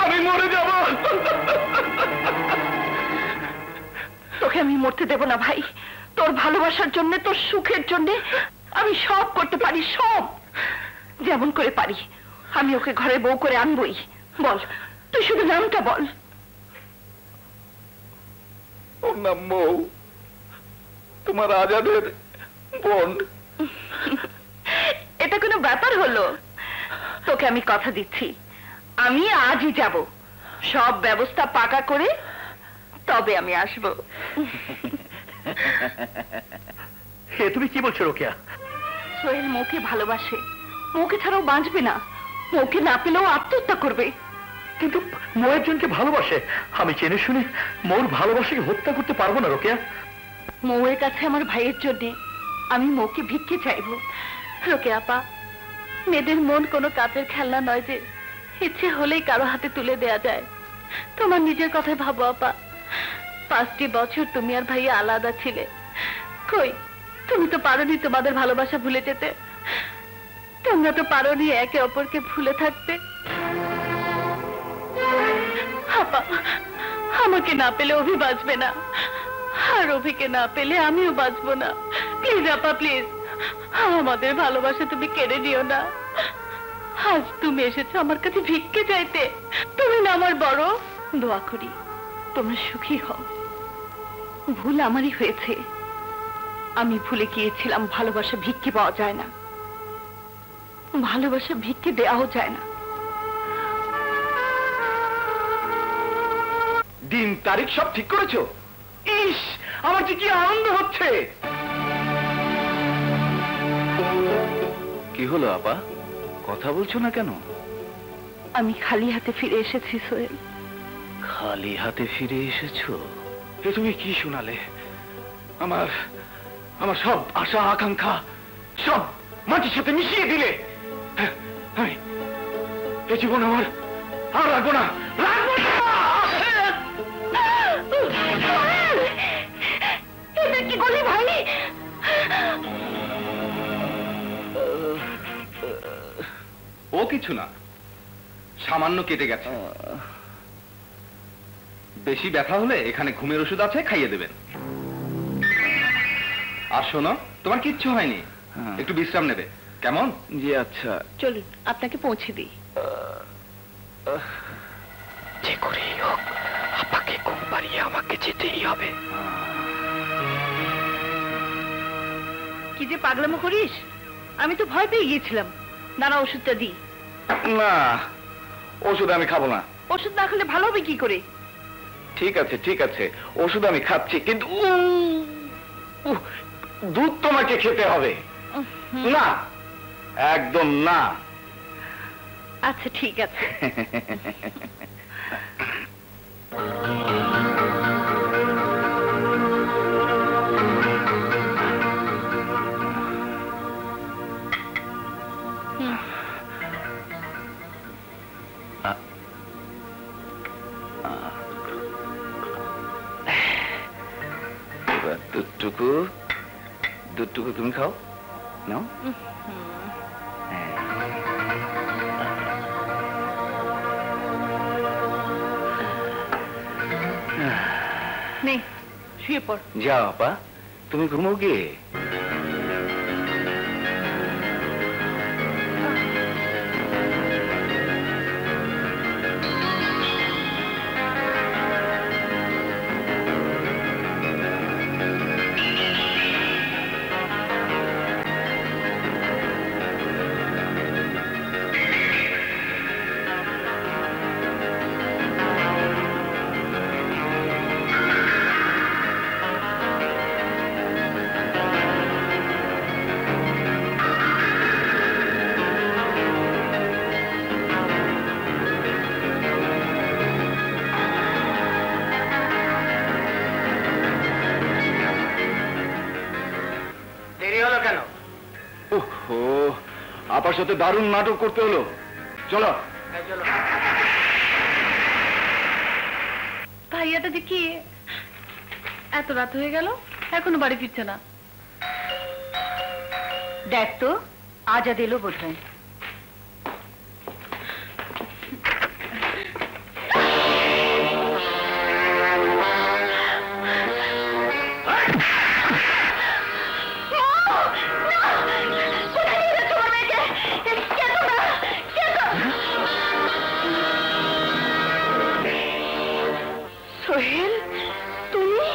আমি মরে যাব। তোকে আমি মরতে দেব না ভাই। তোর ভালোবাসার জন্য, তোর সুখের জন্য আমি সব করতে পারি, সব যেমন করে পারি। আমি ওকে ঘরে বউ করে আনবই। বল, তুই শুধু নামটা বল। ওর নাম মৌ, তোমার আজাদের বোন। এটা কোনো ব্যাপার হলো? তোকে আমি কথা দিচ্ছি, আমি আজই যাব, সব ব্যবস্থা পাকা করে তবে আমি আসবো। তুমি কি বলছো রোকেয়া? সোহেল মৌকে ভালোবাসে, মৌকে ছাড়াও বাঁচবে না, মৌকে না পেলেও আত্মহত্যা করবে। কিন্তু মৌ একজনকে ভালোবাসে, আমি জেনে শুনে মোর ভালোবাসাকে হত্যা করতে পারবো না রোকেয়া। মৌয়ের কাছে আমার ভাইয়ের জন্য আমি মৌকে ভিক্ষে চাইবো। রোকে আপা, মেয়েদের মন কোনো কাপের খেলনা নয় যে ইচ্ছে হলেই কারো হাতে তুলে দেয়া যায়। তোমার নিজের কথাই ভাবো আপা, 5টি বছর তুমি আর ভাইয়া আলাদা ছিলে, কই তুমি তো পারোনি তোমাদের ভালোবাসা ভুলে যেতে, তোমরা তো পারোনি একে অপরকে ভুলে থাকতে। আপা, আমাকে না পেলে অভি বাঁচবে না, আর অভিকে না পেলে আমিও বাঁচবো না। প্লিজ আপা, প্লিজ, আমাদের ভালোবাসা তুমি কেড়ে নিও না। আজ তুমি এসেছো আমার কাছে ভিক্ষে চাইতে, তুমি না আমার বড়। দোয়া করি তোমরা সুখী হও। ভুল আমারই হয়েছে, আমি ভুলে গিয়েছিলাম ভালোবাসা ভিক্ষে পাওয়া যায় না, ভালোবাসা ভিক্ষে দেওয়াও যায় না। দিন তারিখ সব ঠিক করেছো? ইস, আমার যে কি আনন্দ হচ্ছে। কি হলো আপা, কথা বলছো না কেন? আমি খালি হাতে ফিরে এসেছি সোহেল। খালি হাতে ফিরে এসেছো? এ তুমি কি শোনালে? আমার আমার সব আশা আকাঙ্ক্ষা সব মাটির সাথে মিশিয়ে দিলে। আমি এ জীবন আমার আর রাখবো না, রাখবো না। এটা কি করলি ভাই? ও কিছু না, সামান্য কেটে গেছে। বেশি ব্যথা হলে এখানে ঘুমের ওষুধ আছে, খাইয়ে দেবেন। আর শোনো, তোমার কিচ্ছু হয়নি, একটু বিশ্রাম নেবে, কেমন? জি আচ্ছা। চলুন আপনাকে পৌঁছে দিই। যে করেই হোক আপাকে ঘুম পাড়িয়ে আমাকে যেতেই হবে। কি যে পাগলামো করিস, আমি তো ভয় পেয়ে গিয়েছিলাম। দাঁড়া ওষুধটা দিই। না, ওষুধ আমি খাবো না। ওষুধ না খেলে ভালো হবে কি করে? ঠিক আছে ঠিক আছে, ওষুধ আমি খাচ্ছি, কিন্তু দুধ তোমাকে খেতে হবে। না, একদম না। আচ্ছা ঠিক আছে। দুধটুকু দুধটুকু তুমি খাও, নাও। নে শুয়ে পড়। যাও আপা, তুমি ঘুমো গিয়ে। তোমার সাথে দারুণ নাটক করতে হলো। চলো। ভাইয়াটা যে কি এত রাত হয়ে গেল, এখনো বাড়ি ফিরছে না। দেখ তো, আজাদ এলো বোধ হয়। সোহেল, তুমি?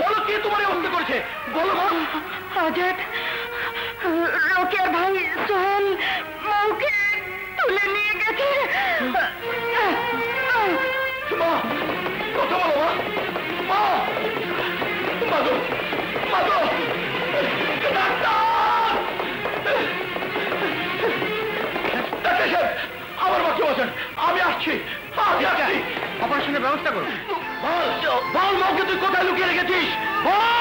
বলো কে তোমার এই অবস্থা করেছে, বলো মা। আজাদ, রোকেয়ার ভাই সোহেল মাকে তুলে নিয়ে গেছে। মা, কথা বলো মা। মা, মাগো, মাগো, ডাক্তার! ডাক্তার সাহেব, আমার মাকে বাঁচান, আমি আসছি, আমি আসছি। অপারেশনের ব্যবস্থা করো। বল, বল মাকে তুই কোথায় লুকিয়ে রেখেছিস, বল!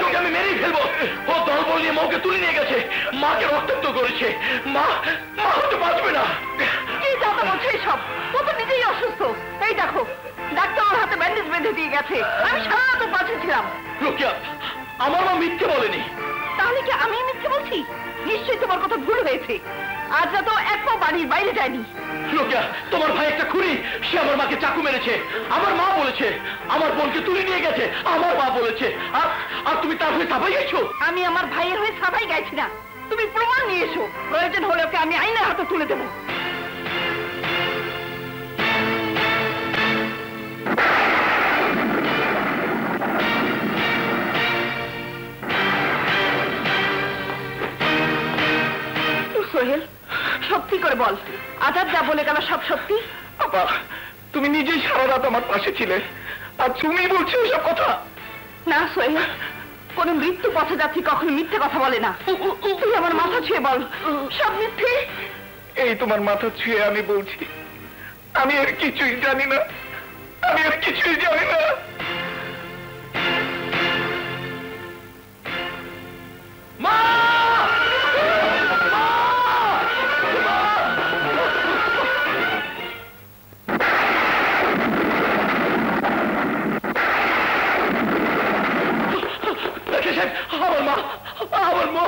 তোকে আমি মেরেই ফেলবো। ও দলবল নিয়ে মাকে তুলে নিয়ে গেছে, মাকে রক্তাক্ত করেছে। মা, মা হতে বাঁচবে না। কি কথা বলছে সব? ও তো নিজেই অসুস্থ। এই দেখো, ডাক্তার ওর হাতে ব্যান্ডেজ বেঁধে দিয়ে গেছে। আমি সারা রাত পাশে ছিলাম। রোকেয়া, আমার মা মিথ্যে বলেনি। তাহলে কি আমি মিথ্যে বলছি? নিশ্চয়ই তোমার কথা ভুল হয়েছে। আজ রাত এক পা বাড়ির বাইরে যায়নি। রোকেয়া, তোমার ভাই একটা খুনি, সে আমার মাকে চাকু মেরেছে। আমার মা বলেছে আমার বোনকে তুলে নিয়ে গেছে, আমার মা বলেছে। আর তুমি তার হয়ে সাফাই গেছো। আমি আমার ভাইয়ের হয়ে সাফাই গাইছি না। তুমি প্রমাণ নিয়ে এসো, প্রয়োজন হলে ওকে আমি আইনের হাতে তুলে দেবো। সোহেল, সত্যি করে বল, আজাদ যা বলে গেল সব সত্যি? আপা, তুমি নিজেই সারা রাত আমার পাশে ছিলে, আর তুমি বলছো এসব কথা? না সোহেল, কোন মৃত্যু পথে যাত্রী কখনো মিথ্যে কথা বলে না। তুই আমার মাথা ছুঁয়ে বল, সব মিথ্যে? এই তোমার মাথা ছুঁয়ে আমি বলছি, আমি আর কিছুই জানি না, আমি আর কিছুই জানি না। মা! আমার মা, আমার মা।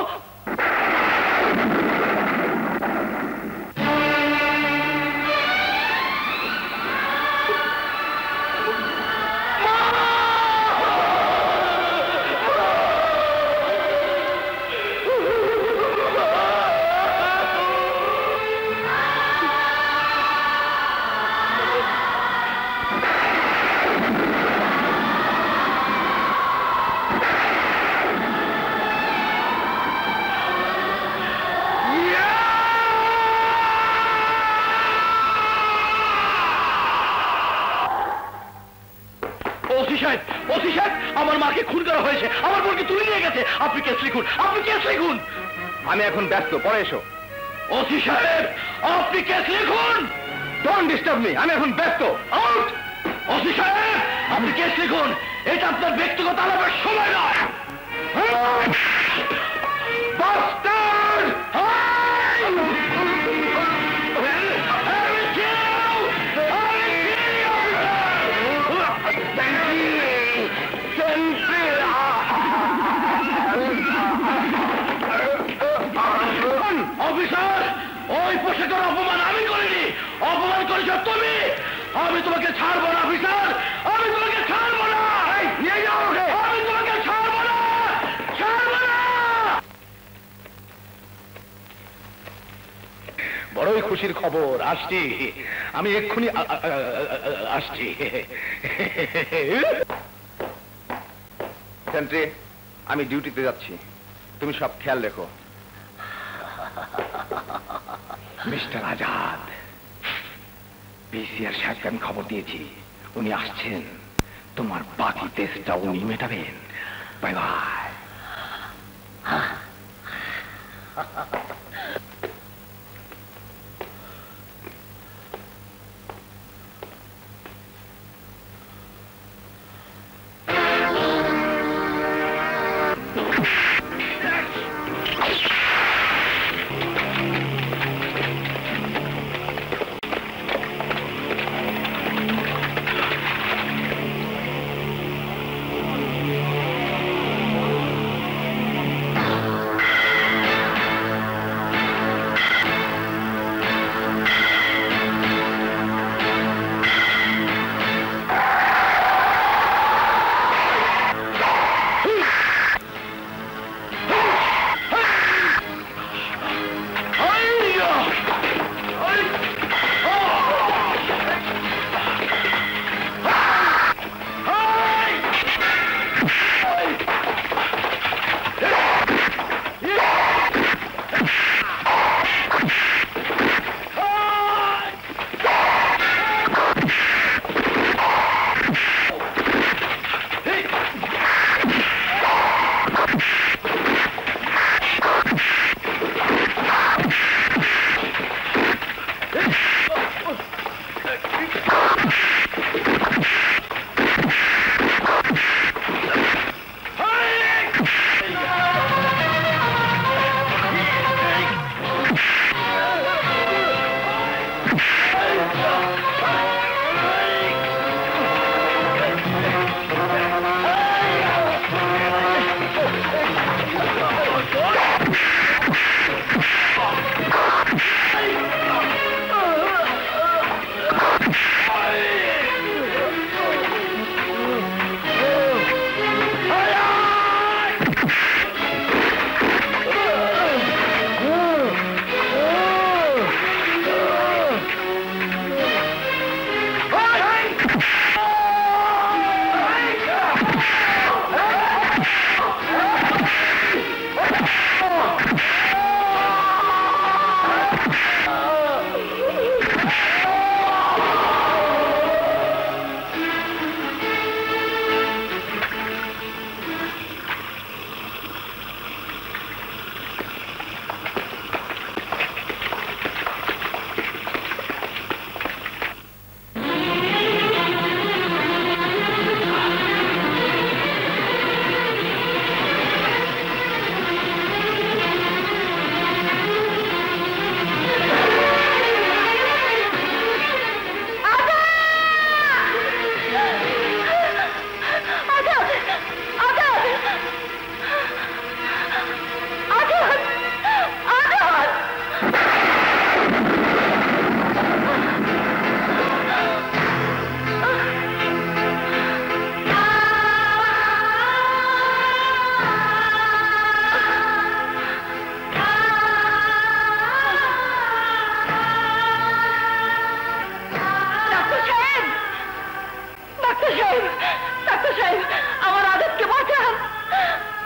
ওসি সাহেব, আমার মাকে খুন করা হয়েছে, আমার বোনকে তুলে নিয়ে গেছে। আপনি কেস লিখুন, আপনি কেস লিখুন। আমি এখন ব্যস্ত, পরে এসো। ওসি সাহেব, আপনি কেস লিখুন। ডোন্ট ডিস্টার্ব মি, আমি এখন ব্যস্ত। আউট! ওসি সাহেব, আপনি কেস লিখুন। এটা আপনার ব্যক্তিগত আলাপের সময় নয়। বাস্টার্ড! অফিসার, ওই পোশাকের অপমান আমি করিনি, অপমান করেছ তুমি। আমি তোমাকে ছাড়বো না অফিসার, আমি তোমাকে ছাড়বো না। নিয়ে যাও ওকে, আমি তোমাকে ছাড়বো না, ছাড়বো না। বড়ই খুশির খবর। আসছি, আমি এক্ষুনি আসছি। সেন্ট্রি, আমি ডিউটিতে যাচ্ছি, তুমি সব খেয়াল রেখো। মিস্টার আজাদ, পিসিআর সাহেবকে আমি খবর দিয়েছি, উনি আসছেন। তোমার বাকি টেস্টটা উনি মেটাবেন। Bye bye.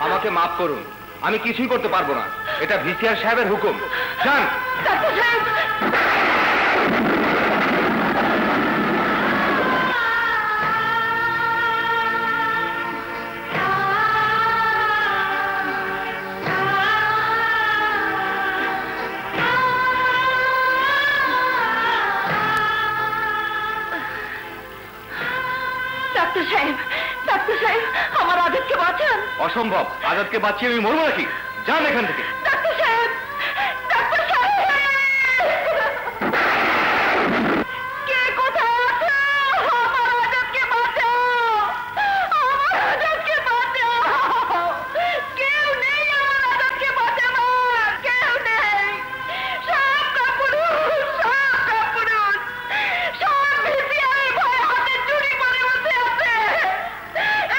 আমাকে মাফ করুন, আমি কিছুই করতে পারবো না, এটা ভিসিআর সাহেবের হুকুম। যান। ডাক্তার সাহেব, ডাক্তার সাহেব, ডাক্তার সাহেব, আমার আজাদকে বাঁচান। অসম্ভব, আজাদকে বাঁচিয়ে আমি মরবো নাকি? যান এখান থেকে। ডাক্তার সাহেব, ডাক্তার সাহেব, কে কোথায় আছো? আমার আজাদকে বাঁচাও, আমার আজাদকে বাঁচাও। কেউ নেই আমার আজাদকে বাঁচাবার, কেউ নেই। সব কাপুরুষ, সব কাপুরুষ, সব ভিসিআই ভয়ে হাতে চুরি করে বসে আছে।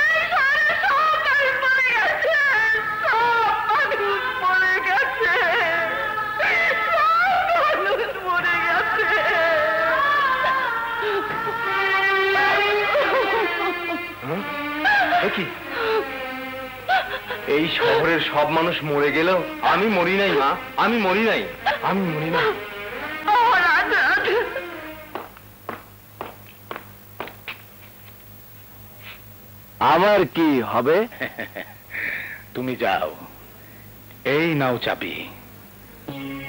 এই শহরে সব মানুষ মরে গেছে, সব মানুষ মরে এই শহরের সব মানুষ মরে গেলেও আমি মরি নাই মা, আমি মরি নাই, আমি মরি নাই। আমার কি হবে? তুমি যাও, এই নাও চাবি।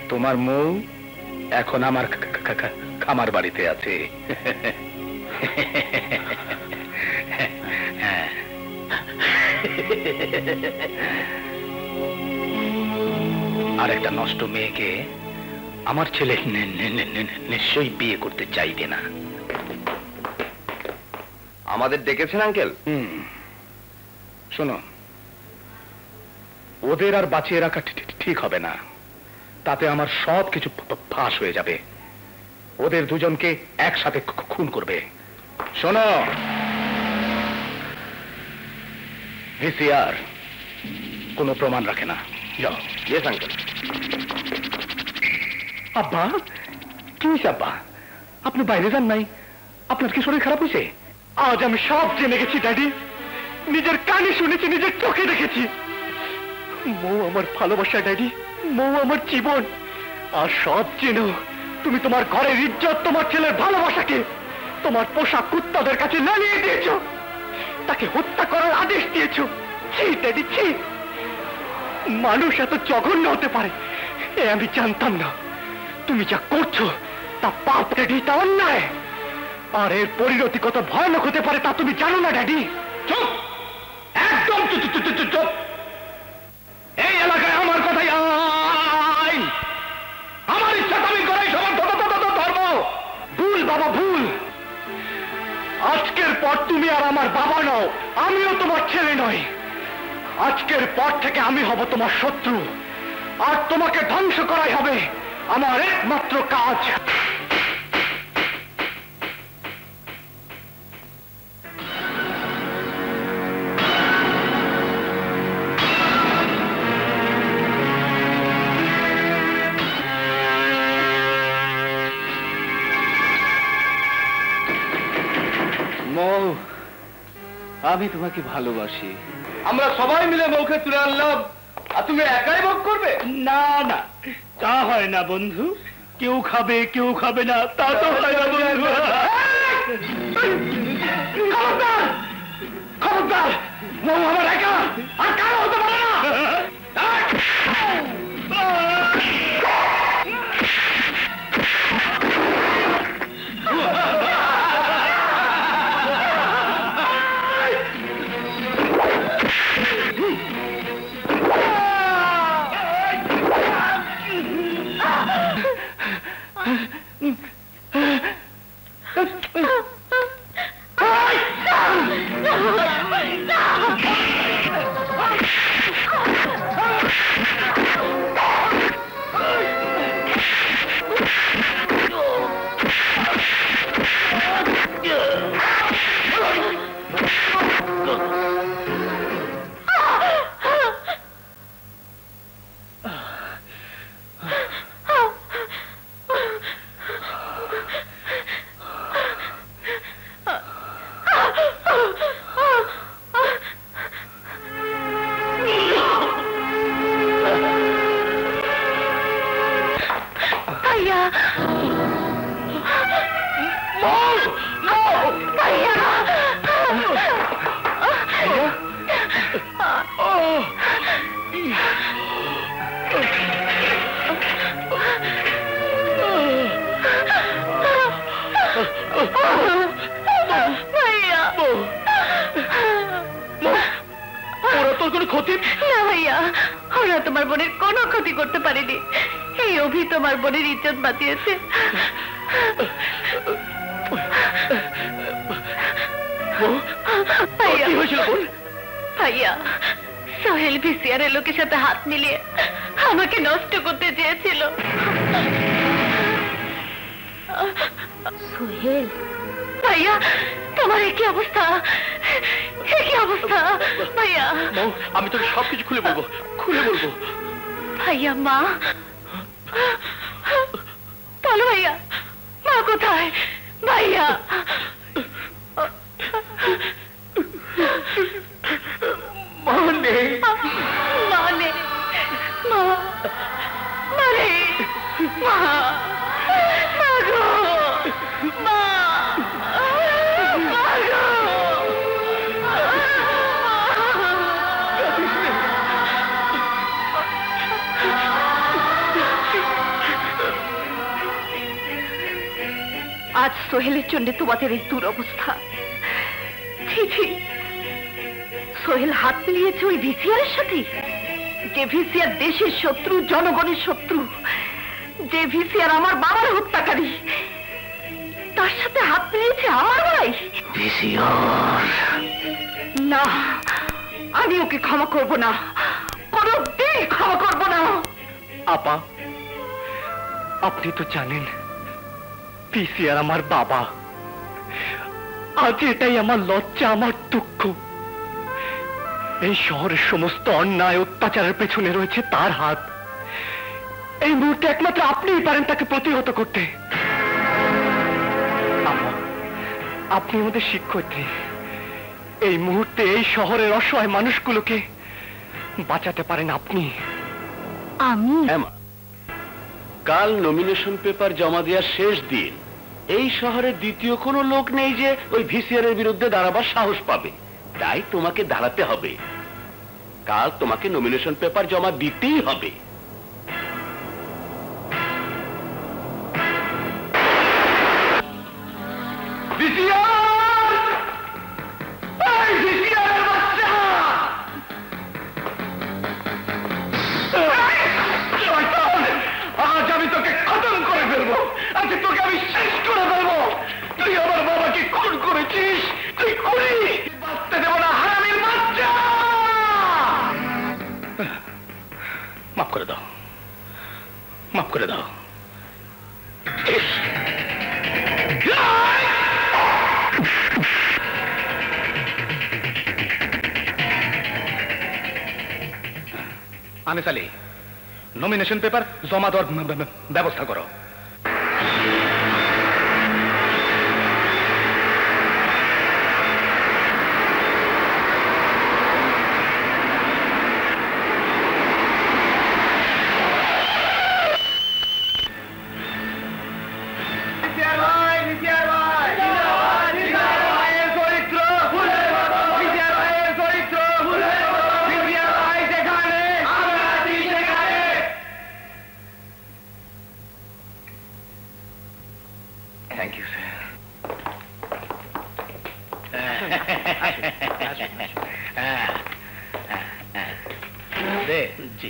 তোমার মৌ এখন আমার খামার বাড়িতে আছে। আর একটা নষ্ট মেয়েকে আমার ছেলে নিশ্চয়ই বিয়ে করতে চাইবে না। আমাদের ডেকেছেন আঙ্কেল? শোনো, ওদের আর বাঁচিয়ে রাখা ঠিক হবে না, তাতে আমার সব কিছু ফাঁস হয়ে যাবে। ওদের দুজনকে একসাথে খুন করবে। শোনো, ভিসিআর কোনো প্রমাণ রাখে না। যাও। Yes uncle. আব্বা, কি হয়েছে আব্বা? আপনি বাইরে যান নাই? আপনার কি শরীর খারাপ হয়েছে? আজ আমি সব জেনে গেছি ড্যাডি, নিজের কানে শুনেছি, নিজের চোখে দেখেছি। মৌ আমার ভালোবাসা ড্যাডি, মৌ আমার জীবন। আর সব জেনেও তুমি তোমার ঘরের ইজ্জত, তোমার ছেলের ভালোবাসাকে তোমার পোষা কুত্তাদের কাছে নালিয়ে দিয়েছ, তাকে হত্যা করার আদেশ দিয়েছ। ছি ড্যাডি, ছি। মানুষ এত জঘন্য হতে পারে এ আমি জানতাম না। তুমি যা করছো তা পাপ ড্যাডি, তা অন্যায়। আর এর পরিণতি কত ভয়ানক হতে পারে তা তুমি জানো না ড্যাডি। চুপ, একদম চুপ। এই এলাকায় আমার কথাই আইন। আমার ইচ্ছা আমি করাই সবার ধর্ম। ভুল বাবা, ভুল। আজকের পর তুমি আর আমার বাবা নও, আমিও তোমার ছেলে নই। আজকের পর থেকে আমি হব তোমার শত্রু, আর তোমাকে ধ্বংস করাই হবে আমার একমাত্র কাজ। মৌ, আমি তোমাকে ভালোবাসি। আমরা সবাই মিলে মৌকে তুলে আনলাম, আর তুমি একাই ভোগ করবে? না না, তা হয় না বন্ধু। কেউ খাবে, কেউ খাবে না, তা তো হয় না বন্ধু। খবরদার, খবরদার। মৌ আমার একা, আর কারো হতে পারে না। তোমার বোনের কোনো ক্ষতি করতে পারেনি। এই অভি তোমার বোনের ইজ্জত বাঁচিয়েছে। ভাইয়া, সোহেল ভিসিআরের লোকের সাথে হাত মিলিয়ে আমাকে নষ্ট করতে চেয়েছিল। সোহেল? ভাইয়া, তোমার একই অবস্থা, একই অবস্থা। ভাইয়া, আমি তোকে সবকিছু খুলে বলবো, খুলে বলবো। ভাইয়া, মা বলো। ভাইয়া, মা কোথায়? ভাইয়া, মা নেই। মা, মা গো, মা, মা গো। আজ সোহেলের জন্য তোমাদের এই দুরবস্থা। ছি ছি, সোহেল হাত মিলিয়েছে ওই ভিসিআরের সাথে, যে ভিসিআর দেশের শত্রু, জনগণের শত্রু, যে ভিসিআর আমার বাবার হত্যাকারী, তার সাথে হাত মিলিয়েছে আমার ভাই ভিসিআর। না, আমি ওকে ক্ষমা করব না, কোনদিন ক্ষমা করব না। আপা, আপনি তো জানেন ভিসিআর আমার বাবা। আজ এটাই আমার লজ্জা, আমার দুঃখ। এই শহরের সমস্ত অন্যায় অত্যাচারের পেছনে রয়েছে তার হাত। এই মুহূর্তে একমাত্র আপনিই পারেন তাকে প্রতিহত করতে। আপনি আমাদের শিক্ষয়িত্রী। এই মুহূর্তে এই শহরের অসহায় মানুষগুলোকে বাঁচাতে পারেন আপনি। আমি কাল নমিনেশন পেপার জমা দেওয়ার শেষ দিন। এই শহরে দ্বিতীয় কোনো লোক নেই যে ওই ভিসিআর এর বিরুদ্ধে দাঁড়াবার সাহস পাবে, তাই তোমাকে দাঁড়াতে হবে। কাল তোমাকে নমিনেশন পেপার জমা দিতেই হবে। আজ আমি তোকে খতম করে ফেলবো, আজ তোকে আমি শেষ করে ফেলবো। তুই আমার বাবাকে খুন করেছিস, তুই খুনি, বাঁচতে দেব না হারামির বাচ্চা। মাফ করে দাও, মাফ করে দাও। আনিস আলী, নমিনেশন পেপার জমা দেওয়ার ব্যবস্থা করো। Thank you sir. জি,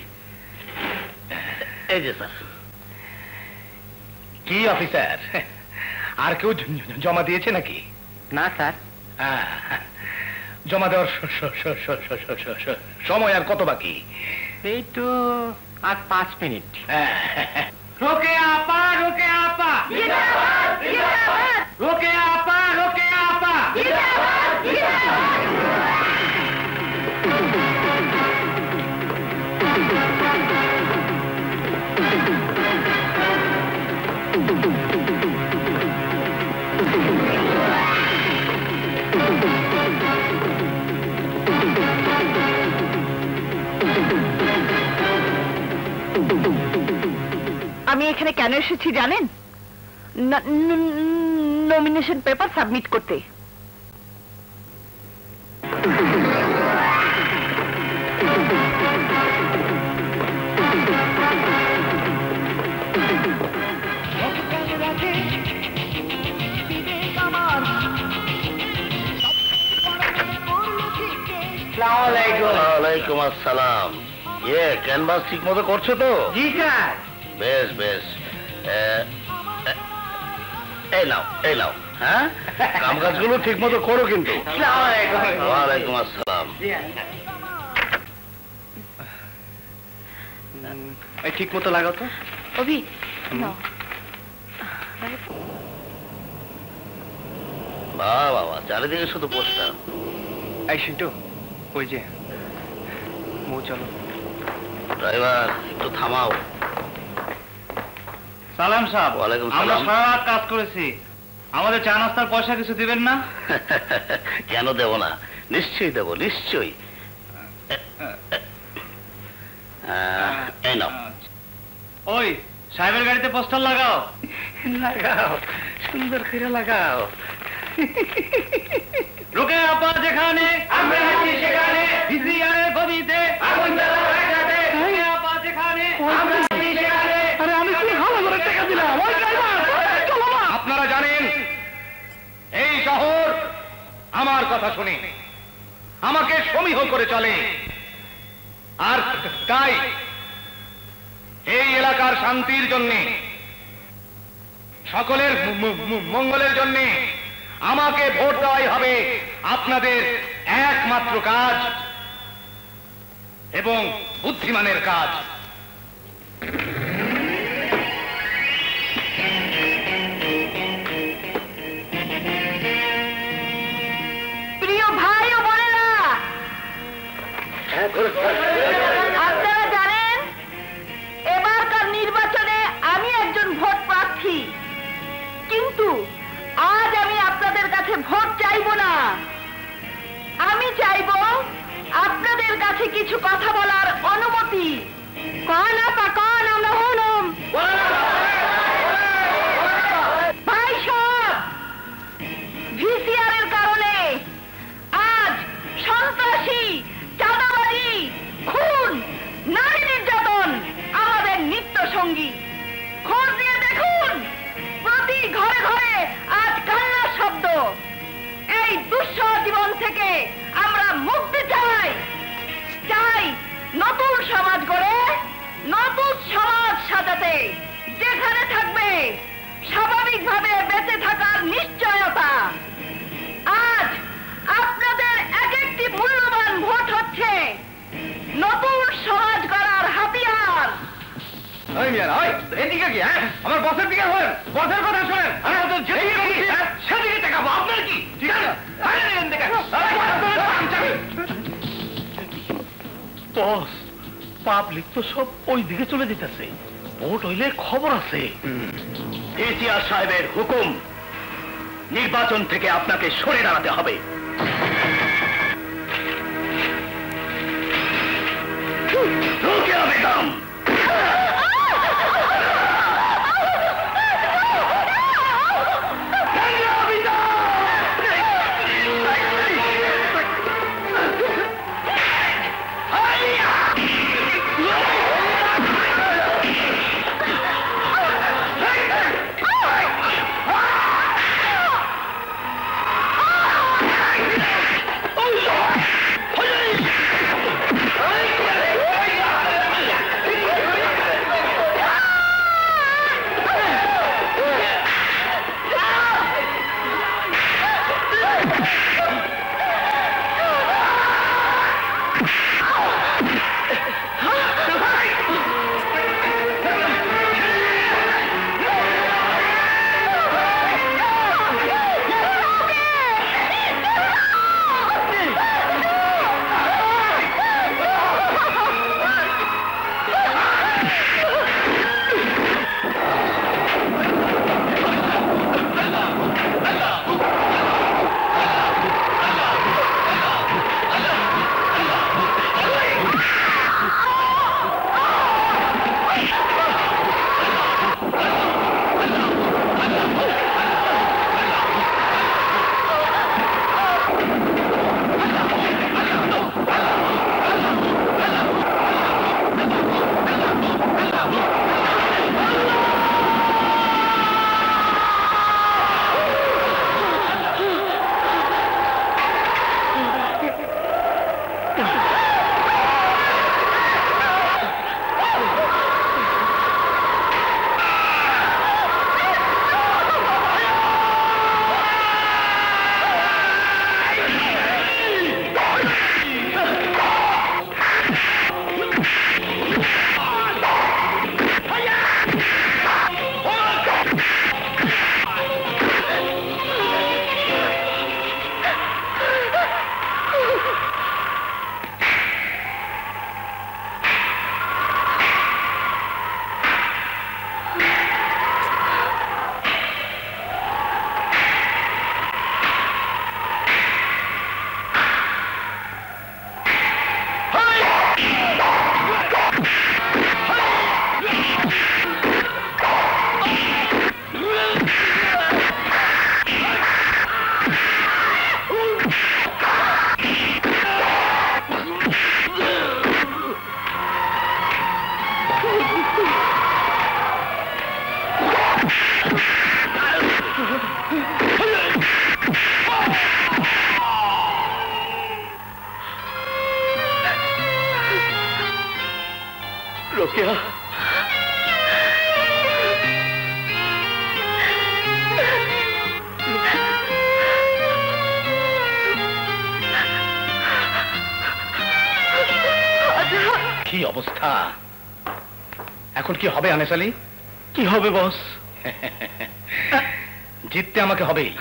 এই যে স্যার। কি অফিসার, আর কেউ জমা দিয়েছে নাকি? না স্যার। জমা দেওয়ার সময় আর কত বাকি? এই তো আর 5 মিনিট। রোকে আপা, রোকে আপা, রোকে আপা, রোকে আপা। আমি এখানে কেন এসেছি জানেন? নমিনেশন পেপার সাবমিট করতে। ওয়ালাইকুম আসসালাম। ক্যানভাস ঠিক মতো করছো তো? জি স্যার। বেশ বেশ। এই নাও, এই নাও। হ্যাঁ, কাম কাজগুলো ঠিক মতো করো কিন্তু। ওয়ালাইকুম আসসালাম। ঠিক মতো লাগাও তো। অভি, নাও। বাহ বাবা, চারিদিকে শুধু পোস্টার। এই সিন্টু, ওই যে মৌ, চলো। ড্রাইভার, একটু থামাও। সালাম সাহেব। ওয়ালাইকুম আমরা সালাম। সারা রাত কাজ করেছি, আমাদের চা নাস্তার পয়সা কিছু দিবেন না? কেন দেব না, নিশ্চয়ই দেব, নিশ্চয়ই। এই নাও। ওই সাহেবের গাড়িতে পোস্টার লাগাও। লাগাও, সুন্দর করে লাগাও। রোকে আপা যেখানে আমরা আছি সেখানে, ভিসিআরের গদিতে আগুন জ্বালাও একসাথে। রোকে আপা যেখানে আমরা আছি সেখানে। আরে আমি কি ভালো করে টাকা দিলাম? ওই ড্রাইভার, চলো না। আপনারা জানেন এই শহর আমার কথা শুনে আমাকে সমীহ করে চলে, আর তাই এই এলাকার শান্তির জন্যে, সকলের মঙ্গলের জন্যে আমাকে ভোট দেওয়াই হবে আপনাদের একমাত্র কাজ এবং বুদ্ধিমানের কাজ। প্রিয় ভাই ও বোনেরা, আপনারা জানেন এবারকার নির্বাচনে আমি একজন ভোট প্রার্থী, কিন্তু আজ আমি আপনাদের কাছে ভোট চাইব না। আমি চাইব আপনাদের কাছে কিছু কথা বলার অনুমতি। কন আপা কন, আমরা হলাম ভাই সব। ভিসিআরের কারণে আজ সন্ত্রাসী, চাঁদাবাজি, খুন, নারী নির্যাতন আমাদের নিত্য সঙ্গী। খোঁজ নিয়ে দেখুন, প্রতি ঘরে ঘরে আজ কান্নার শব্দ। এই দুঃসহ জীবন থেকে আমরা মুক্তি চাই, চাই নতুন সমাজ গড়ে নতুন সমাজ সাজাতে, যেখানে থাকবে স্বাভাবিকভাবে বেঁচে থাকার নিশ্চয়তা। আজ আপনাদের এক একটি মূল্যবান ভোট হচ্ছে নতুন সমাজ গড়ার হাতিয়ার। এদিকে কি? হ্যাঁ, আমার বসের দিকে হন, বসের কথা শোনেন। আরে তো যেদিকে বলছি সেদিকে দেখাবো, আপনার কি? ঠিক আছে, বস, পাবলিক তো সব ওই দিকে চলে যেতেছে, ভোট হইলে খবর আছে। ভিসিআর সাহেবের হুকুম, নির্বাচন থেকে আপনাকে সরে দাঁড়াতে হবে। রোকে বেগম, কি অবস্থা! এখন কি হবে আনিস আলী? কি হবে বস? জিততে আমাকে হবেই।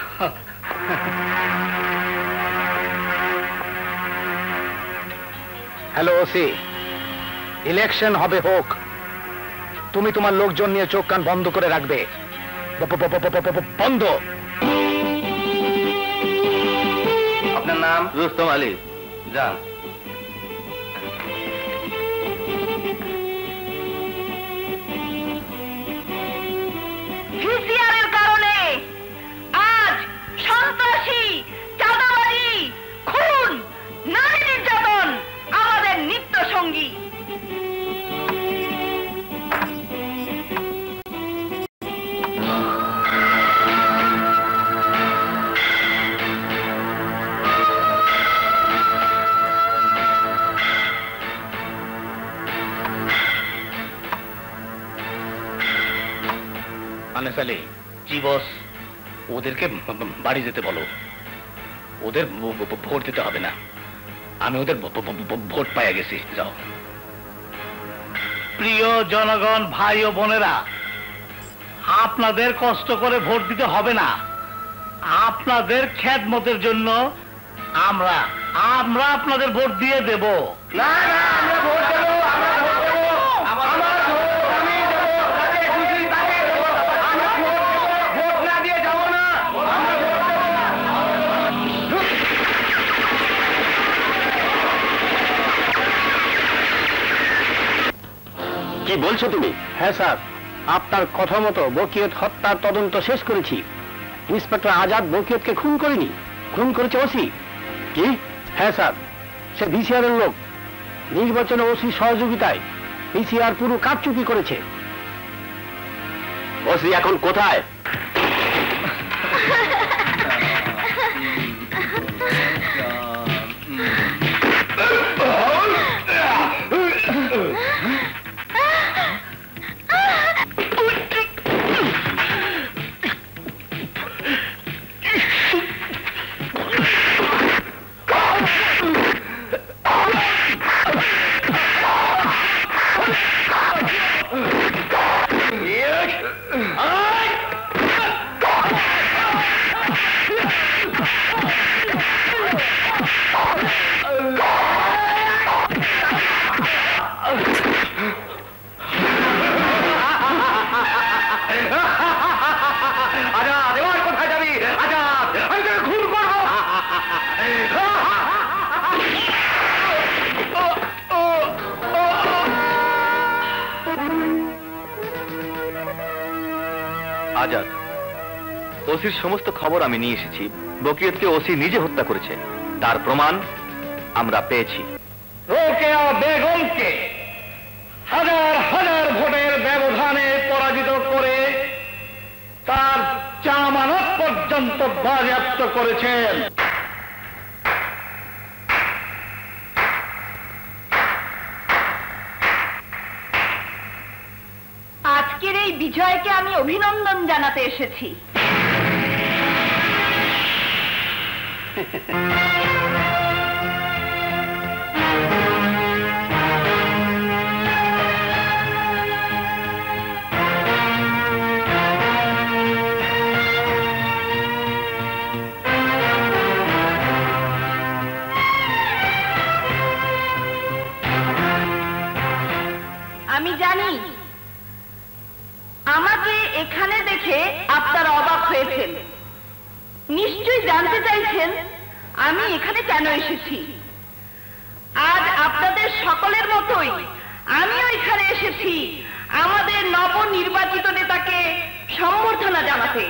হ্যালো ওসি, ইলেকশন হবে হোক, তুমি তোমার লোকজন নিয়ে চোখ কান বন্ধ করে রাখবে। বন্ধ। আপনার নাম? রুস্তম আলী। যান। হুঁশিয়ারের কারণে আজ সন্ত্রাসী, চাঁদাবাজি, খুন, নারী নির্যাতন আমাদের নিত্য সঙ্গী। আনিস আলী, জি বস। ওদেরকে বাড়ি যেতে বলো, ওদের ভোট দিতে হবে না, আমি ওদের ভোট পাইয়া গেছি। যাও। প্রিয় জনগণ, ভাই ও বোনেরা, আপনাদের কষ্ট করে ভোট দিতে হবে না। আপনাদের খেদমতের জন্য আমরা আপনাদের ভোট দিয়ে দেব। না না, আমরা ভোট দেব, আমরা ভোট দেব, আমার ভোট আমি দেব, যাকে খুশি তাকে দেব। আমরা ভোট না দিয়ে যাব না, আমরা ভোট দেব। কি বলছো তুমি? হ্যাঁ স্যার, আপনার কথা মতো বকিয়ত হত্যার তদন্ত শেষ করেছি। ইন্সপেক্টর আজাদ বকিয়তকে খুন করেনি, খুন করেছে ওসি। কি? হ্যাঁ স্যার, সে ভিসিআর এর লোক। নির্বাচনে ওসি সহযোগিতায় ভিসিআর পুরো কারচুপি করেছে। ওসি এখন কোথায়? আজাদ, ওসির সমস্ত খবর আমি নিয়ে এসেছি। বকিয়তকে ওসি নিজে হত্যা করেছে, তার প্রমাণ আমরা পেয়েছি। রোকেয়া বেগমকে হাজার হাজার ভোটের ব্যবধানে পরাজিত করে তার জামানত পর্যন্ত বাজেয়াপ্ত করেছেন। আজকের এই বিজয়কে আমি অভিনন্দন জানাতে এসেছি। আমি জানি আমাকে এখানে দেখে আপনারা অবাক হয়েছেন, নিশ্চয়ই জানতে চাইছেন আমি এখানে কেন এসেছি। আজ আপনাদের সকলের মতোই আমিও এখানে এসেছি আমাদের নবনির্বাচিত নেতাকে সম্বর্ধনা জানাতে।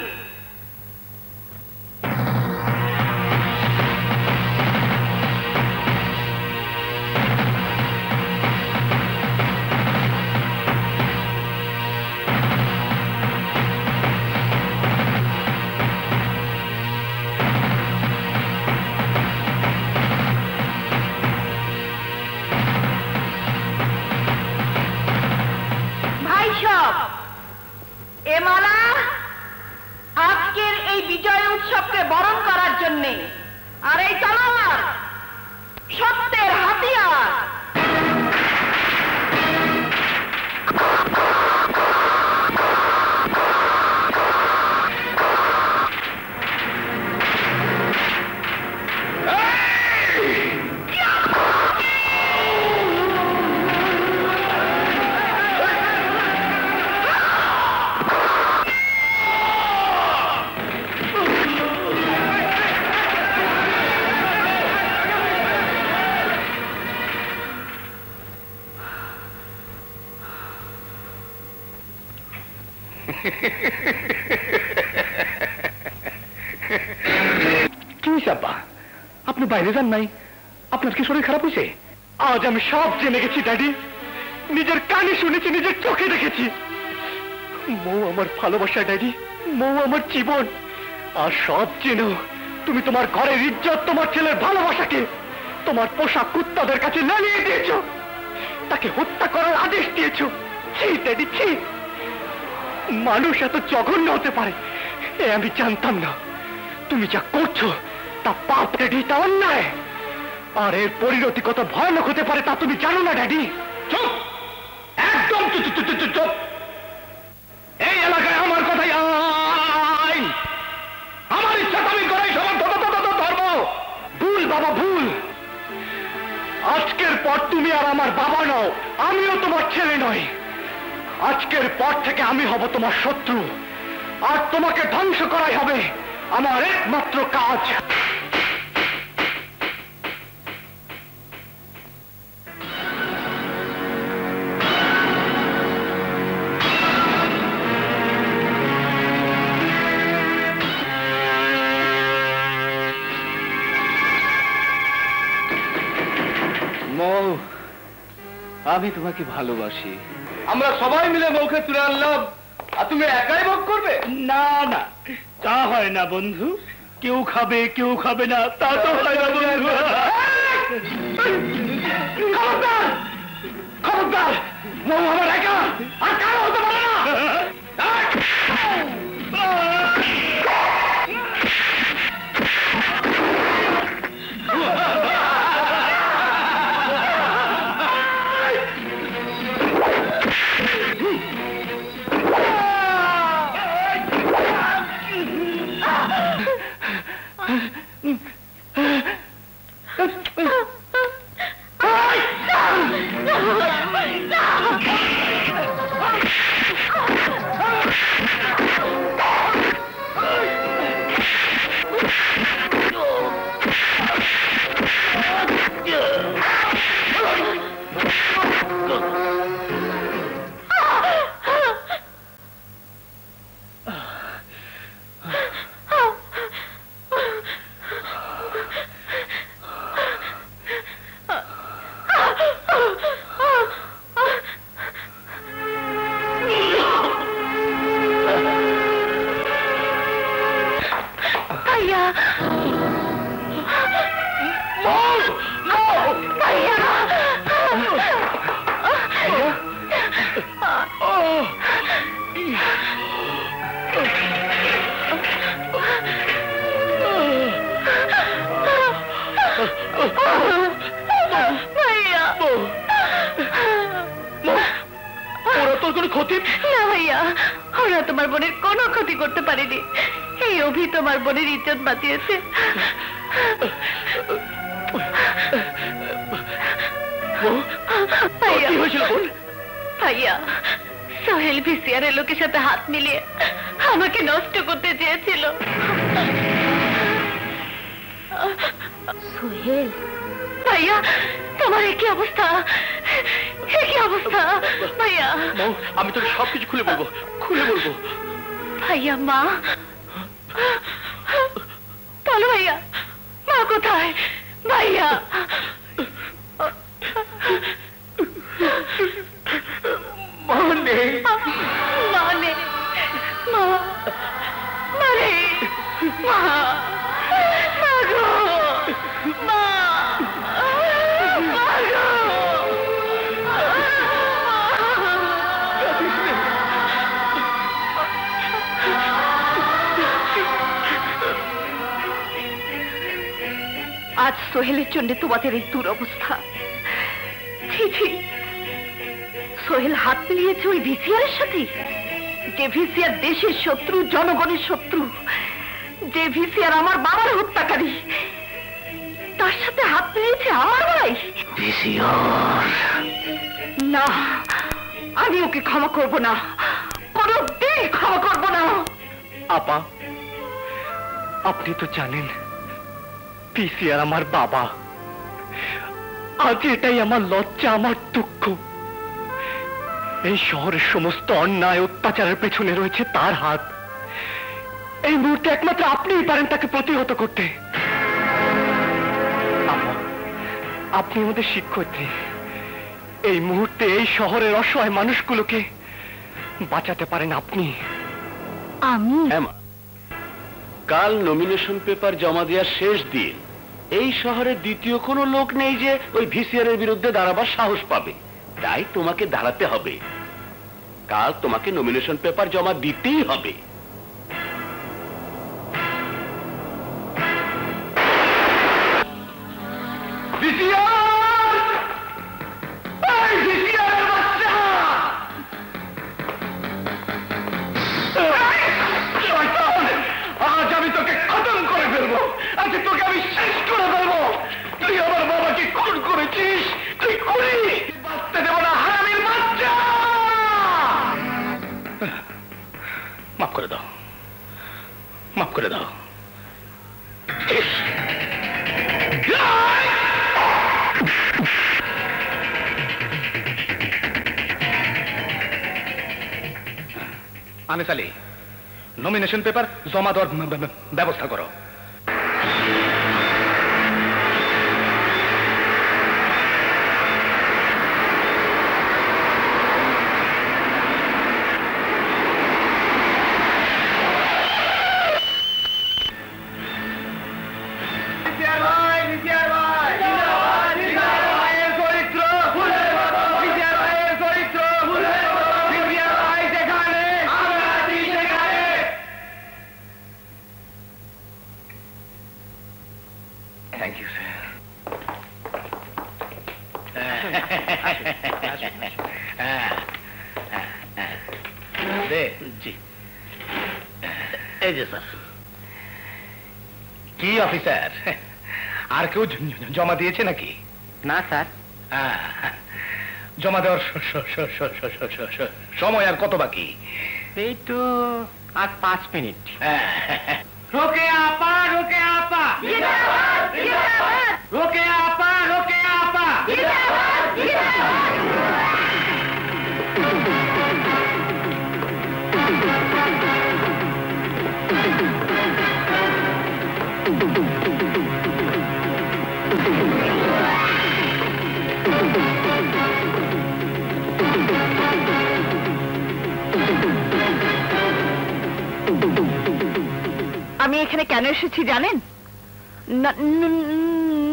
এ মালা আজকের এই বিজয় উৎসবকে বরণ করার জন্য, আর এই তলোয়ার সত্যের হাতিয়ার। কি হয়েছে আব্বা? আপনি বাইরে যান নাই? আপনার কি শরীর খারাপ হয়েছে? আজ আমি সব জেনে গেছি ড্যাডি, নিজের কানে শুনেছি, নিজের চোখে দেখেছি। মৌ আমার ভালোবাসা ড্যাডি, মৌ আমার জীবন। আর সব জেনেও তুমি তোমার ঘরের ইজ্জত, তোমার ছেলের ভালোবাসাকে তোমার পোষা কুত্তাদের কাছে নামিয়ে দিয়েছো, তাকে হত্যা করার আদেশ দিয়েছো। ছি ড্যাডি, ছি। মানুষ এত জঘন্য হতে পারে এ আমি জানতাম না। তুমি যা করছো তা পাপ ড্যাডি, তা অন্যায়। আর এর পরিণতি কত ভয়ানক হতে পারে তা তুমি জানো না ড্যাডি। চুপ, একদম চুপ। এই এলাকায় আমার কথাই আইন। আমার ইচ্ছা আমি করাই সবার ধর্ম। ভুল বাবা, ভুল। আজকের পর তুমি আর আমার বাবা নও, আমিও তোমার ছেলে নই। আজকের পর থেকে আমি হব তোমার শত্রু, আর তোমাকে ধ্বংস করাই হবে আমার একমাত্র কাজ। মৌ, আমি তোমাকে ভালোবাসি। আমরা সবাই মিলে মৌকে তুলে আনলাম, আর তুমি একাই ভোগ করবে? না না, তা হয় না বন্ধু। কেউ খাবে কেউ খাবে না, তা তো হয় না বন্ধু। খবরদার, খবরদার! মৌ আমার একা, আর কারো হতে পারে না। তোমার বোনের কোনো ক্ষতি করতে পারেনি। এই অভি তোমার বোনের ইজ্জত বাঁচিয়েছে। কি হয়েছিল বোন? ভাইয়া, সোহেল ভিসিআরের লোকের সাথে হাত মিলিয়ে আমাকে নষ্ট করতে চেয়েছিল। সোহেল, ভাইয়া, তোমার একই অবস্থা, একই অবস্থা। ভাইয়া, আমি তোকে সবকিছু খুলে বলবো, খুলে বলবো। ভাইয়া, মা বলো। ভাইয়া, মা কোথায়? ভাইয়া, মা নেই, মা নেই, মা নেই, মা গো, মা গো। আজ সোহেলের জন্য তোমাদের এই দুরবস্থা। ছি ছি, সোহেল হাত মিলিয়েছে ওই ভিসিআরের সাথে, যে ভিসিআর দেশের শত্রু, জনগণের শত্রু, যে ভিসিআর আমার বাবার হত্যাকারী, তার সাথে হাত মিলিয়েছে আমার ভাই ভিসিআর। না, আমি ওকে ক্ষমা করব না, কোনোদিন ক্ষমা করব না। আপা, আপনি তো জানেন ভিসিআর আমার বাবা। আজ এটাই আমার লজ্জা, আমার দুঃখ। এই শহরের সমস্ত অন্যায় অত্যাচারের পেছনে রয়েছে তার হাত। এই মুহূর্তে একমাত্র আপনিই পারেন তাকে প্রতিহত করতে। আম্মা, আপনি আমাদের শিক্ষয়িত্রী। এই মুহূর্তে এই শহরের অসহায় মানুষগুলোকে বাঁচাতে পারেন আপনি। আমি কাল নমিনেশন পেপার জমা দেওয়ার শেষ দিন। এই শহরে দ্বিতীয় কোনো লোক নেই যে ওই ভিসিআর এর বিরুদ্ধে দাঁড়াবার সাহস পাবে, তাই তোমাকে দাঁড়াতে হবে। কাল তোমাকে নমিনেশন পেপার জমা দিতেই হবে। আজ আমি তোকে খতম করে ফেলবো, আজ তোকে আমি শেষ করে ফেলবো। তুই আমার বাবাকে খুন করেছিস, তুই খুনি, বাঁচতে দেব না হারামির বাচ্চা। মাফ করে দাও, মাফ করে দাও। আনিস আলী, নমিনেশন পেপার জমা দেওয়ার ব্যবস্থা করো। Thank you sir. জি, এই যে স্যার। কি অফিসার, আর কেউ জমা দিয়েছে নাকি? না স্যার। জমা দেওয়ার সময় আর কত বাকি? এই তো আর 5 মিনিট। রোকে আপা, রোকে আপা, রোকে আপা, রোকে আপা। আমি এখানে কেন এসেছি জানেন?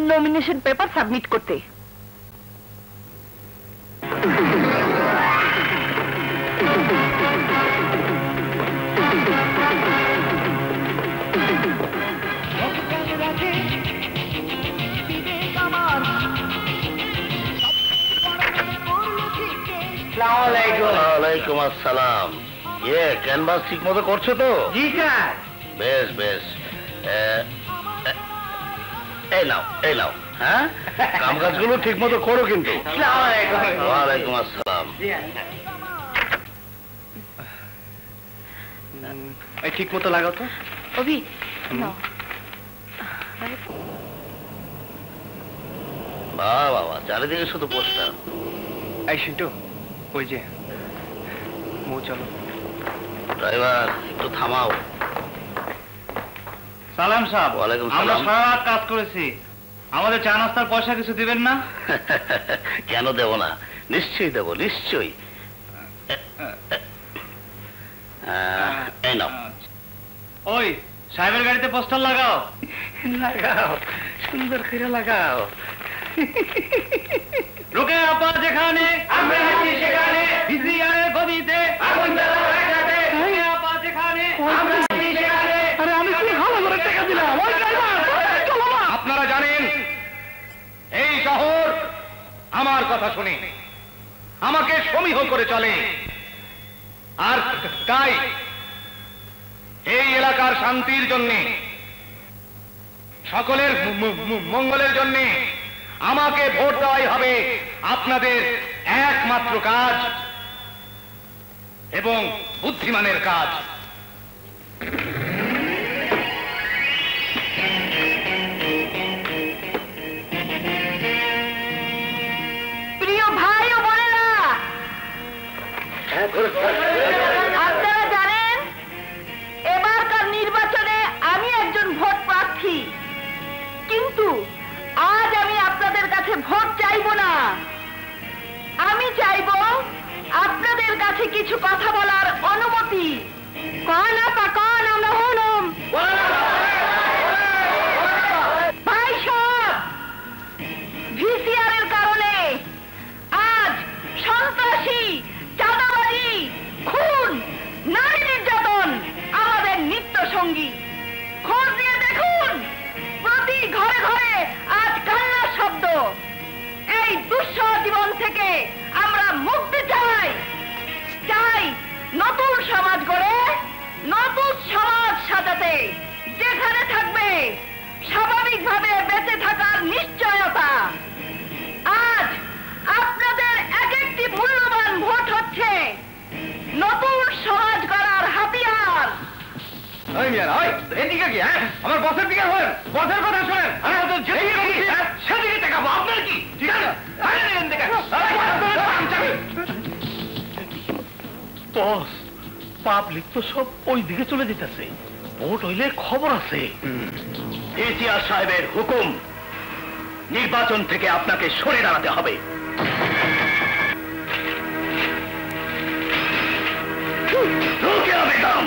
নমিনেশন পেপার সাবমিট করতে। ওয়ালাইকুম আসসালাম। ক্যানভাস ঠিক মতো করছো তো? জি স্যার। বেশ বেশ। এই নাও, এই নাও। হ্যাঁ, কাম কাজগুলো ঠিক মতো করো কিন্তু। ওয়ালাইকুম আসসালাম। এই ঠিক মতো লাগাও তো। অভি, বাহ বাবা, চারিদিকে শুধু পোস্টার। এই সিন্টু, ওই যে মৌ, চলো। ড্রাইভার, একটু থামাও। সালাম সাহেব, ওয়ালাইকুম আমরা সালাম। সারা রাত কাজ করেছি, আমাদের চা নাস্তার পয়সা কিছু দিবেন না? কেন দেব না, নিশ্চয়ই দেবো, নিশ্চয়ই। এই নাও। ওই সাহেবের গাড়িতে পোস্টার লাগাও। লাগাও, সুন্দর করে লাগাও। রোকে আপা যেখানে, আমরা আছি সেখানে, ভিসিআরের গদিতে আগুন জ্বালা একসাথে। রোকে আপা যেখানে, আমরা আছি সেখানে। আরে আমি কি ভালো করে টাকা দিলাম। ওই ড্রাইভার, চলো না। আপনারা জানেন এই শহর আমার কথা শুনে আমাকে সমীহ করে চলে, আর তাই এই এলাকার শান্তির জন্য, সকলের মঙ্গলের জন্য আমাকে ভোট দেওয়াই হবে আপনাদের একমাত্র কাজ এবং বুদ্ধিমানের কাজ। প্রিয় ভাই ও বোনেরা, চাইবো আপনাদের কাছে কিছু কথা বলার অনুমতি। কন আপা কন, আমরা হলাম ভাই সব ভিসিআর এর কারণে আজ সন্ত্রাসী, চাঁদাবাজি, খুন, নারী নির্যাতন আমাদের নিত্য সঙ্গী। খোঁজ দিয়ে দেখুন, প্রতি ঘরে ঘরে আজ কান্নার শব্দ। এই দুঃসহ জীবন থেকে আমরা মুক্তি চাই, চাই নতুন সমাজ গড়ে নতুন সমাজ সাজাতে, যেখানে থাকবে স্বাভাবিকভাবে বেঁচে থাকার নিশ্চয়তা। আজ আপনাদের এক একটি মূল্যবান ভোট হচ্ছে নতুন সমাজ গড়ার হাতিয়ার। এদিকে কি? হ্যাঁ, আমার বসের দিকে হলেন, বসের কথা শোনেন। সেদিকে দেখাবো, আপনার কি? ঠিক আছে, বস, পাবলিক তো সব ওই দিকে চলে যেতেছে। ভোট হইলে খবর আছে। এজিআর সাহেবের হুকুম, নির্বাচন থেকে আপনাকে সরে দাঁড়াতে হবে। বেদম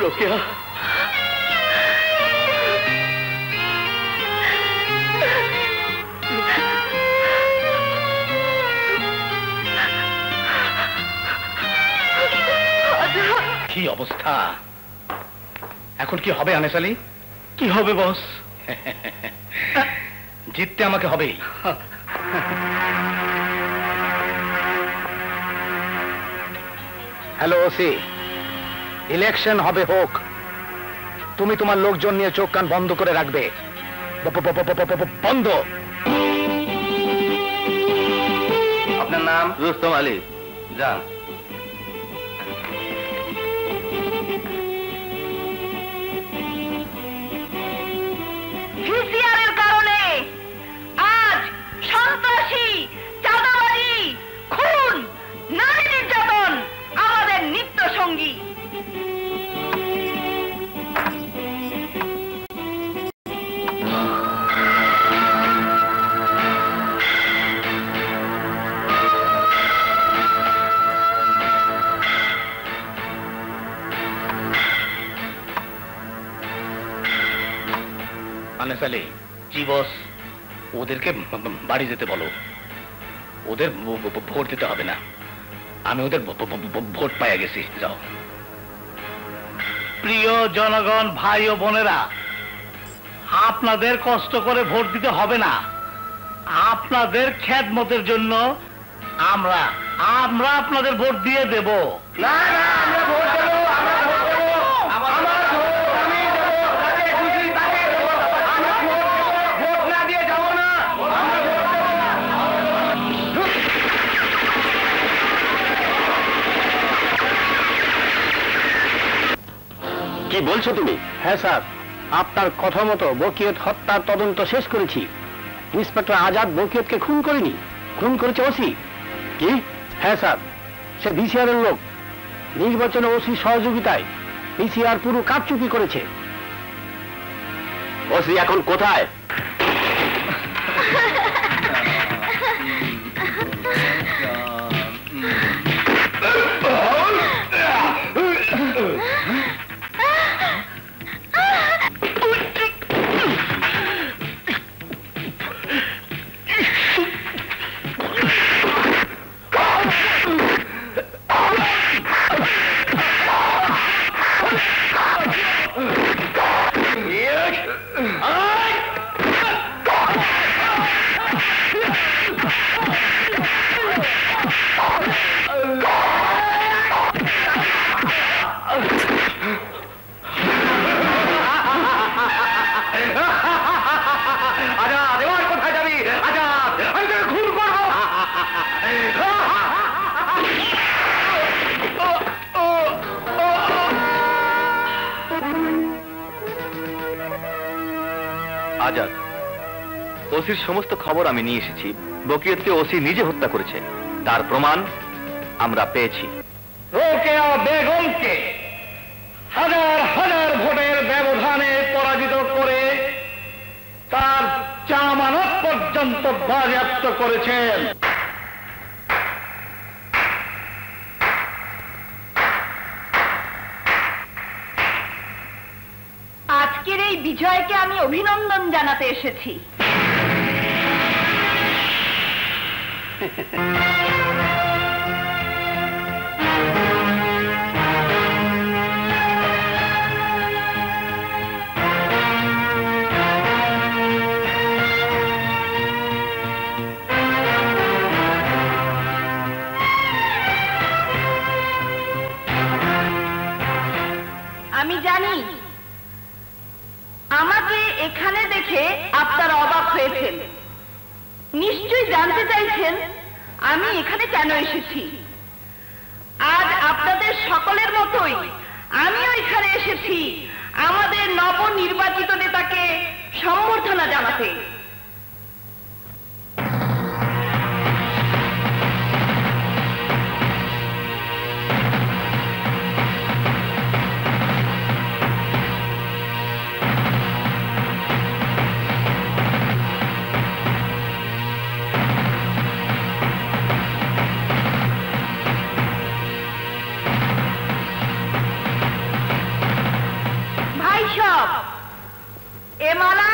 রোকেয়া, কি অবস্থা? এখন কি হবে আনিস আলী? কি হবে বস? জিততে আমাকে হবেই। হ্যালো ওসি, ইলেকশন হবে হোক, তুমি তোমার লোকজন নিয়ে চোখ কান বন্ধ করে রাখবে। বন্ধ। আপনার নাম? রুস্তম আলী। যান। ভিসিআরের কারণে আজ সন্ত্রাসী, চাঁদাবাজি, খুন, নারী নির্যাতন আমাদের নিত্য সঙ্গী। আনেসালে, জি বস, ওদেরকে বাড়ি যেতে বলো। ওদের ভোট দিতে হবে না, আমি ওদের ভোট পাইয়া গেছি। যাও। প্রিয় জনগণ, ভাই ও বোনেরা, আপনাদের কষ্ট করে ভোট দিতে হবে না। আপনাদের খেদমতের জন্য আমরা আপনাদের ভোট দিয়ে দেব। না না, আমরা ভোট দেবো, আমরা ভোট দেবো, আমার ভোট আমি দেবো, যাকে খুশি তাকে দেবো। আমরা ভোট না দিয়ে যাবো না, আমরা ভোট দেবো না। কি বলছো তুমি? হ্যাঁ স্যার, আপনার কথা মতো বকিয়ত হত্যার তদন্ত শেষ করেছি। ইন্সপেক্টর আজাদ বকিয়তকে খুন করেনি, খুন করেছে ওসি। কি? হ্যাঁ স্যার, সে ভিসিআরের লোক। নির্বাচনে ওসি সহযোগিতায় ভিসিআর পুরো কারচুপি করেছে। ওসি এখন কোথায়? আজাদ, এবার কোথায় যাবি? আজাদ, আমি তোকে খুন করবো। আজাদ, ওসির সমস্ত খবর আমি নিয়ে এসেছি। বকিয়তকে ওসি নিজে হত্যা করেছে, তার প্রমাণ আমরা পেয়েছি। রোকেয়া বেগমকে হাজার হাজার ভোটের ব্যবধানে পরাজিত করে তার জামানত পর্যন্ত বাজেয়াপ্ত করেছেন। আজকের এই বিজয়কে আমি অভিনন্দন জানাতে এসেছি। আমি জানি আমাকে এখানে দেখে আপনারা অবাক হয়েছেন, নিশ্চয়ই জানতে চাইছেন আমি এখানে কেন এসেছি। আজ আপনাদের সকলের মতোই আমিও এখানে এসেছি আমাদের নবনির্বাচিত নেতাকে সম্বর্ধনা জানাতে। এ মালা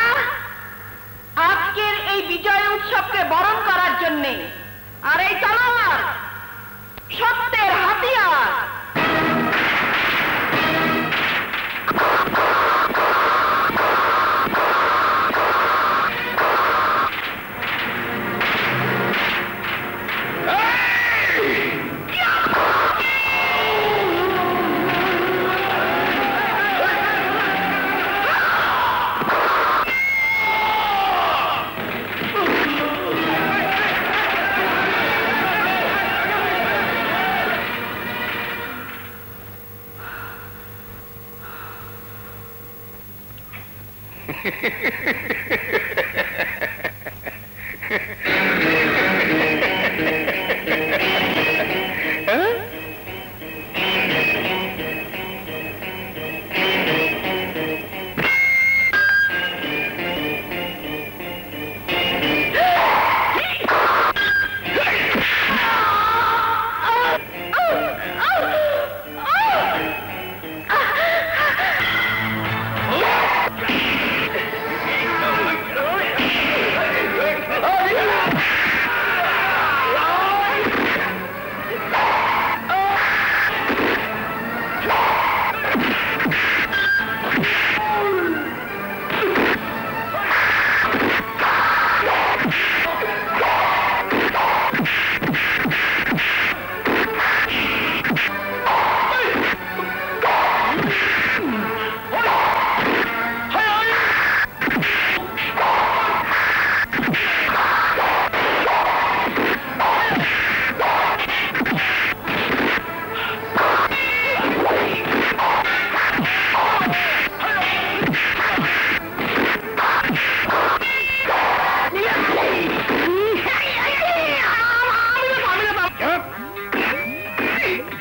আজকের এই বিজয় উৎসবকে বরণ করার জন্যে, আর এই তলোয়ার সত্যের হাতিয়ার।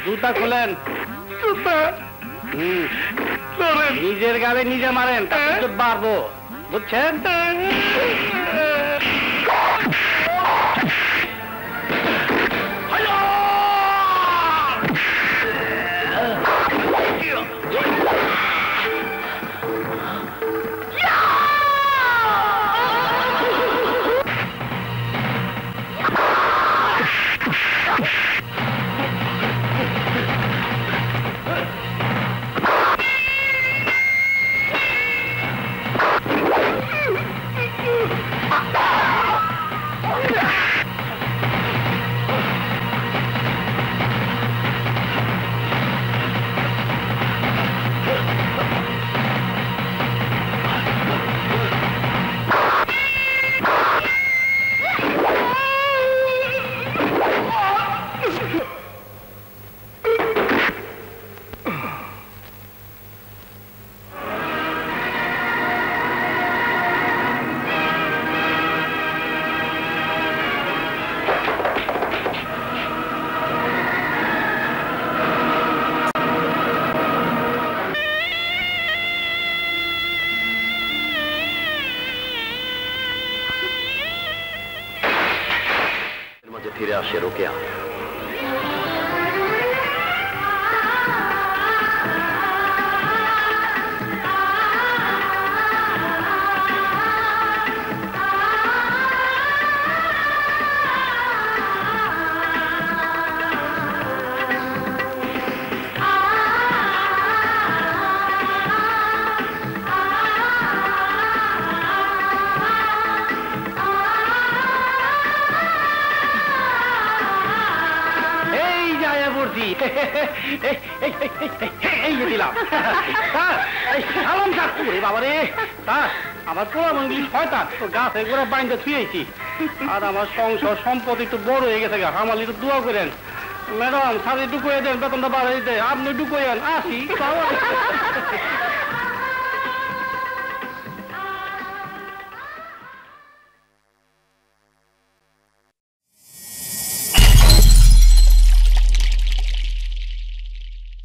জুতা খোলেন, নিজের গালে নিজে মারেন, বাড়বো, বুঝছেন? ফিরে আসে রোকেয়া। আমার পোড়া মন্দির শয়তান গাছে গোড়া বাইন্দা থুয়েছি, আর আমার সংসার সম্পদ একটু বড় হয়ে গেছে, আমার একটু দোয়া করেন ম্যাডাম, সাথে ডুকুয়ে দেন, বেতনটা বাড়াই দেয়, আপনি ডুকুয়েন, আসি।